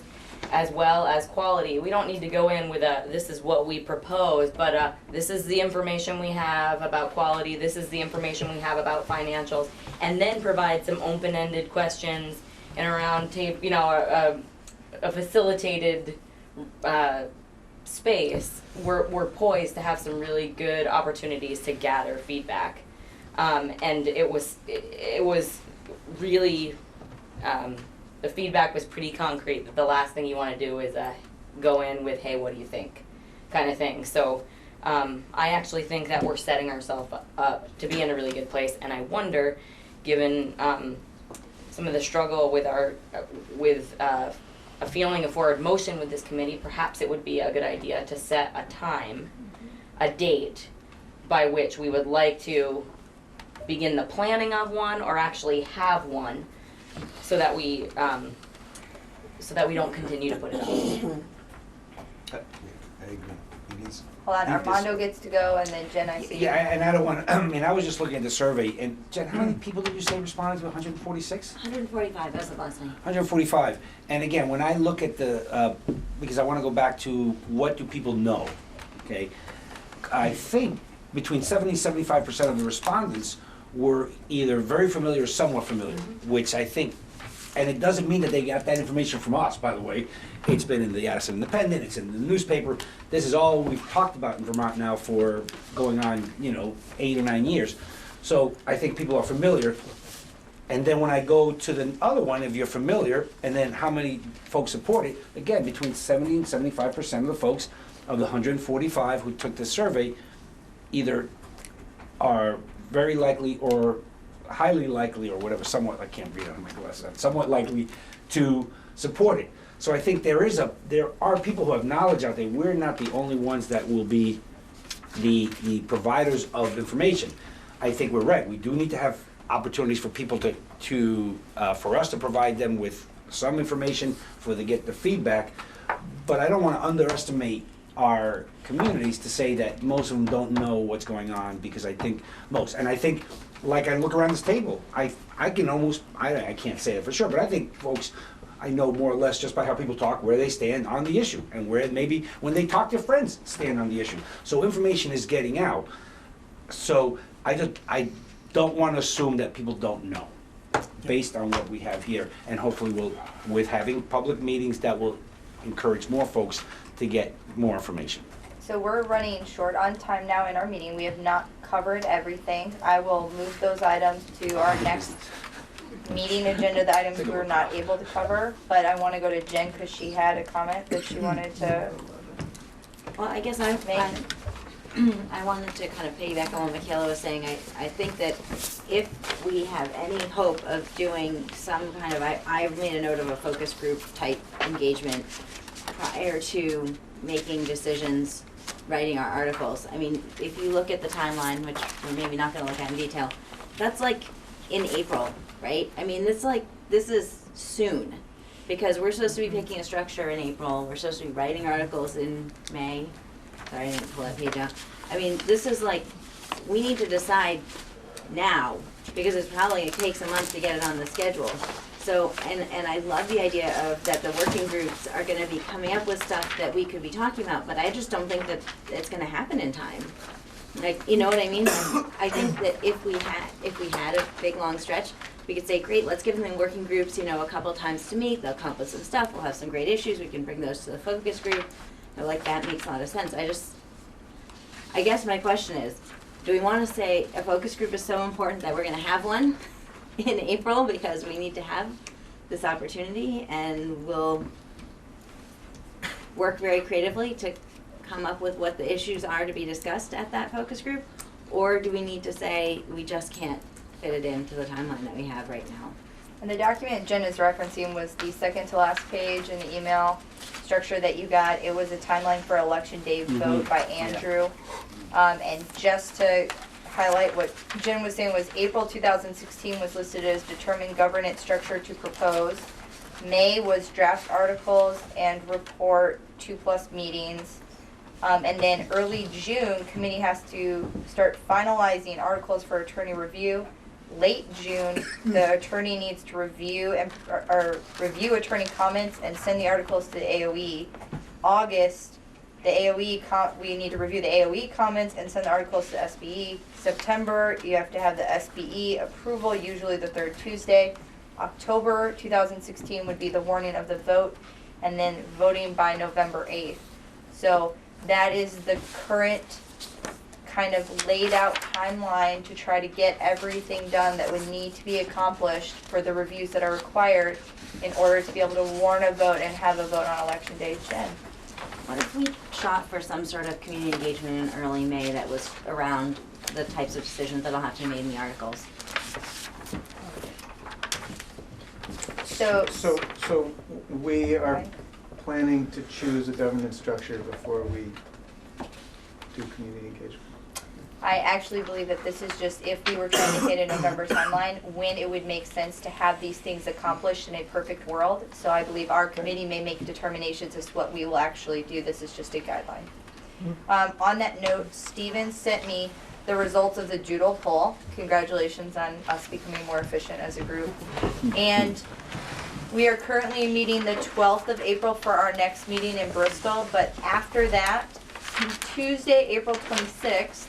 as well as quality. We don't need to go in with this is what we propose, but this is the information we have about quality, this is the information we have about financials, and then provide some open-ended questions and around table, you know, a facilitated space. We're poised to have some really good opportunities to gather feedback. And it was really, the feedback was pretty concrete, that the last thing you want to do is go in with, hey, what do you think, kind of thing. So I actually think that we're setting ourselves up to be in a really good place, and I wonder, given some of the struggle with a feeling of forward motion with this committee, perhaps it would be a good idea to set a time, a date, by which we would like to begin the planning of one, or actually have one, so that we don't continue to put it off. I agree. Hold on, Armando gets to go, and then Jen, I see. Yeah, and I don't want to, I mean, I was just looking at the survey, and Jen, how many people did you say responded to 146? 145, that's the last thing. 145. And again, when I look at the, because I want to go back to what do people know, okay? I think between 70 and 75% of the respondents were either very familiar or somewhat familiar, which I think, and it doesn't mean that they got that information from us, by the way. It's been in the Addison Independent, it's in the newspaper. This is all we've talked about in Vermont now for going on, 8 or 9 years. So I think people are familiar. And then when I go to the other one, if you're familiar, and then how many folks support it, again, between 70 and 75% of the folks of the 145 who took the survey either are very likely or highly likely or whatever, somewhat, I can't read on my glasses, somewhat likely to support it. So I think there are people who have knowledge out there. We're not the only ones that will be the providers of information. I think we're right. We do need to have opportunities for people for us to provide them with some information for to get the feedback. But I don't want to underestimate our communities to say that most of them don't know what's going on, because I think like I look around this table, I can almost, I can't say it for sure, but I think folks, I know more or less just by how people talk, where they stand on the issue, and where maybe when they talk to friends stand on the issue. So information is getting out. So I don't want to assume that people don't know, based on what we have here, and hopefully with having public meetings that will encourage more folks to get more information. So we're running short on time now in our meeting. We have not covered everything. I will move those items to our next meeting agenda, the items we were not able to cover. But I want to go to Jen because she had a comment that she wanted to Well, I guess I wanted to kind of piggyback on what Michaela was saying. I think that if we have any hope of doing some kind of, I made a note of a focus group type engagement prior to making decisions, writing our articles. I mean, if you look at the timeline, which we're maybe not gonna look at in detail, that's like in April, right? I mean, this is soon, because we're supposed to be picking a structure in April, we're supposed to be writing articles in May. Sorry, I didn't pull that page out. I mean, this is like, we need to decide now, because it's probably gonna take some months to get it on the schedule. So, and I love the idea of that the working groups are gonna be coming up with stuff that we could be talking about, but I just don't think that it's gonna happen in time. Like, you know what I mean? I think that if we had a big, long stretch, we could say, great, let's give them the working groups, you know, a couple times to meet, they'll come up with some stuff, we'll have some great issues, we can bring those to the focus group. Like, that makes a lot of sense. I guess my question is, do we wanna say a focus group is so important that we're gonna have one in April because we need to have this opportunity, and we'll work very creatively to come up with what the issues are to be discussed at that focus group? Or do we need to say we just can't fit it into the timeline that we have right now? And the document Jen is referencing was the second to last page in the email structure that you got. It was a timeline for election day vote by Andrew. And just to highlight what Jen was saying was April 2016 was listed as determine governance structure to propose. May was draft articles and report 2+ meetings. And then early June, committee has to start finalizing articles for attorney review. Late June, the attorney needs to review review attorney comments and send the articles to the AOE. August, the AOE we need to review the AOE comments and send the articles to SBE. September, you have to have the SBE approval, usually the 3rd Tuesday. October 2016 would be the warning of the vote, and then voting by November 8th. So that is the current kind of laid out timeline to try to get everything done that would need to be accomplished for the reviews that are required in order to be able to warn a vote and have a vote on election day. Jen? What if we shot for some sort of community engagement in early May that was around the types of decisions that'll have to be made in the articles? So we are planning to choose a governance structure before we do community engagement. I actually believe that this is just if we were trying to hit a November timeline, when it would make sense to have these things accomplished in a perfect world. So I believe our committee may make determinations as to what we will actually do. This is just a guideline. On that note, Steven sent me the results of the doodle poll. Congratulations on us becoming more efficient as a group. And we are currently meeting the 12th of April for our next meeting in Bristol, but after that, Tuesday, April 26th,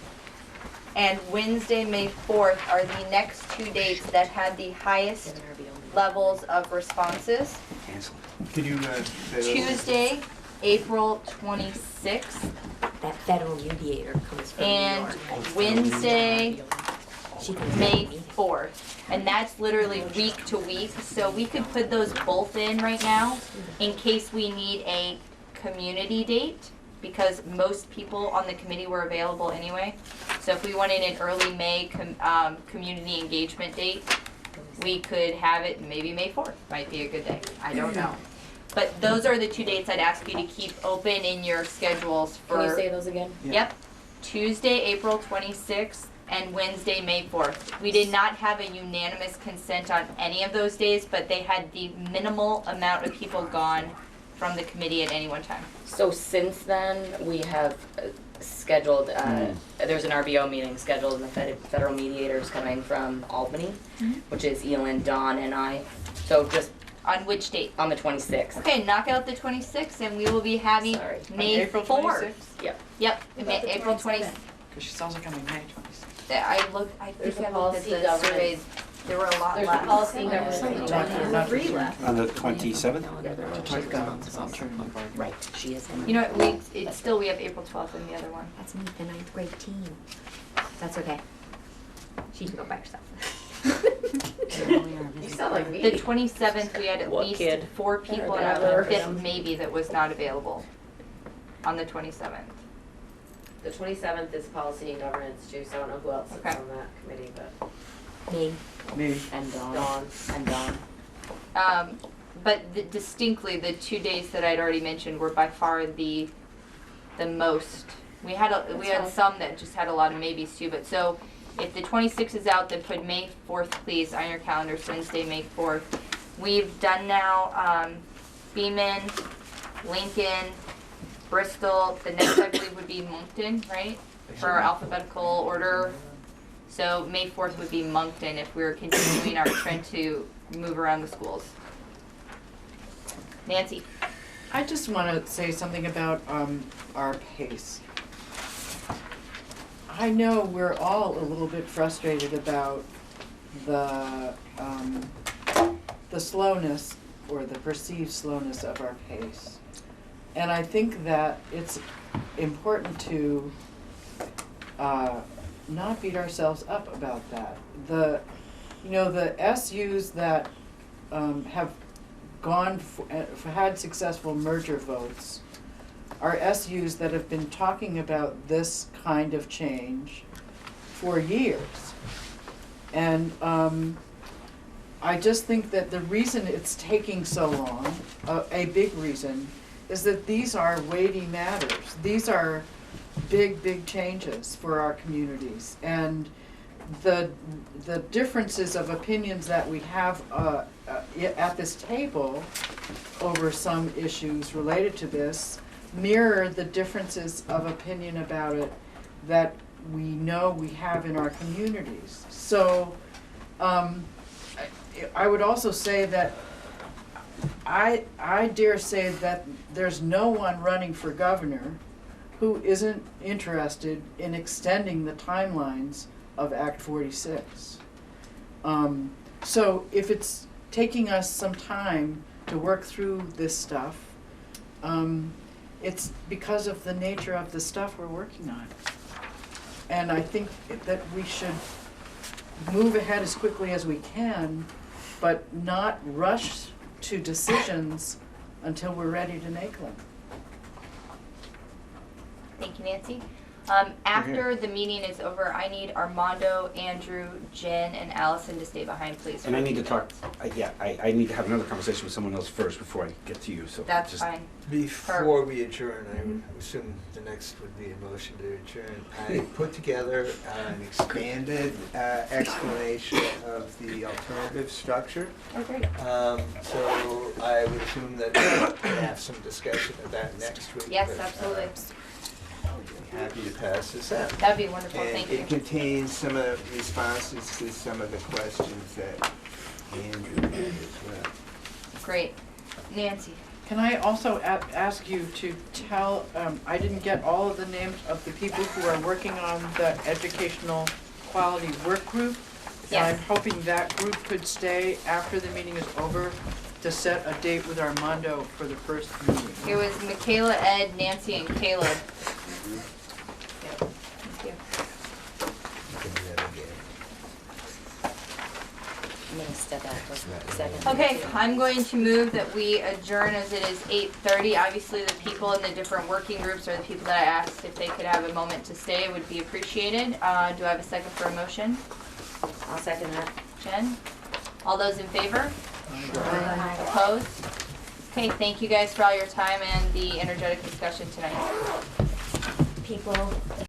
and Wednesday, May 4th are the next 2 dates that had the highest levels of responses. Could you say that? Tuesday, April 26th, That federal mediator comes from New and York. Wednesday, She comes to May the meeting. 4th. And that's literally week to week, so we could put those both in right now in case we need a community date, because most people on the committee were available anyway. So if we wanted an early May community engagement date, we could have it maybe May 4th, might be a good day, I don't know. But those are the 2 dates I'd ask you to keep open in your schedules for. Can you say those again? Yep, Tuesday, April 26th, and Wednesday, May 4th. We did not have a unanimous consent on any of those days, but they had the minimal amount of people gone from the committee at any one time. So since then, we have scheduled, there's an RBO meeting scheduled, and the federal mediators coming from Albany, which is Elin, Dawn, and I. So just on which date? On the 26th. Okay, knock out the 26th, and we will be having May April 4th. 26th? Yep, April 26th. Because she sounds like I'm in May 26th. I There's think a I looked at policy the governance. surveys. There were a lot There's a left. policy and governance. Three left. On the 27th? Right, she is in. You know what, we have April 12th in the other one. That's me, the 9th grade team. That's okay. She can go by herself. You sound like me. The 27th, we had at What least kid? 4 people, and Better a fifth than- maybe that was not available on the 27th. The 27th is policy and governance too, so I don't know who else is Okay. on that committee, but Me. Me. And Dawn. Dawn. And Dawn. But distinctly, the 2 days that I'd already mentioned were by far the most. We had fine. some that just had a lot of maybes too, but so if the 26th is out, then put May 4th, please, on your calendars, Wednesday, May 4th. We've done now Beaman, Lincoln, Bristol. The next, I believe, would be Moncton, right? For our alphabetical order. So May 4th would be Moncton if we were continuing our trend to move around the schools. Nancy. I just want to say something about our pace. I know we're all a little bit frustrated about the slowness or the perceived slowness of our pace. And I think that it's important to not beat ourselves up about that. The SUs that have had successful merger votes are SUs that have been talking about this kind of change for years. And I just think that the reason it's taking so long, a big reason, is that these are weighty matters. These are big changes for our communities. And the differences of opinions that we have at this table over some issues related to this mirror the differences of opinion about it that we know we have in our communities. So I would also say that I dare say that there's no one running for governor who isn't interested in extending the timelines of Act 46. So if it's taking us some time to work through this stuff, it's because of the nature of the stuff we're working on. And I think that we should move ahead as quickly as we can, but not rush to decisions until we're ready to make them. Thank you, Nancy. After the meeting is over, I need Armando, Andrew, Jen, and Allison to stay behind, please. And I need to talk, I need to have another conversation with someone else first before I get to you, so. That's just- fine. Before we adjourn, I would assume the next would be a motion to adjourn. I put together an expanded explanation of the alternative structure. Oh, great. So I would assume that we'll have some discussion of that next week. Yes, but, absolutely. Happy to pass this out. That'd be wonderful, And thank you. it contains some of the responses to some of the questions that Andrew had as well. Great. Nancy. Can I also ask you to tell, I didn't get all of the names of the people who are working on the educational quality work group. Yes. And I'm hoping that group could stay after the meeting is over to set a date with Armando for the first meeting. It was Michaela, Ed, Nancy, and Caleb. Thank you. said that, just a second. Okay, I'm going to move that we adjourn as it is 8:30. Obviously, the people in the different working groups or the people that I asked if they could have a moment to stay would be appreciated. Do I have a second for a motion? I'll second that. Jen? All those in favor? Opposed? Okay, thank you guys for all your time and the energetic discussion tonight. People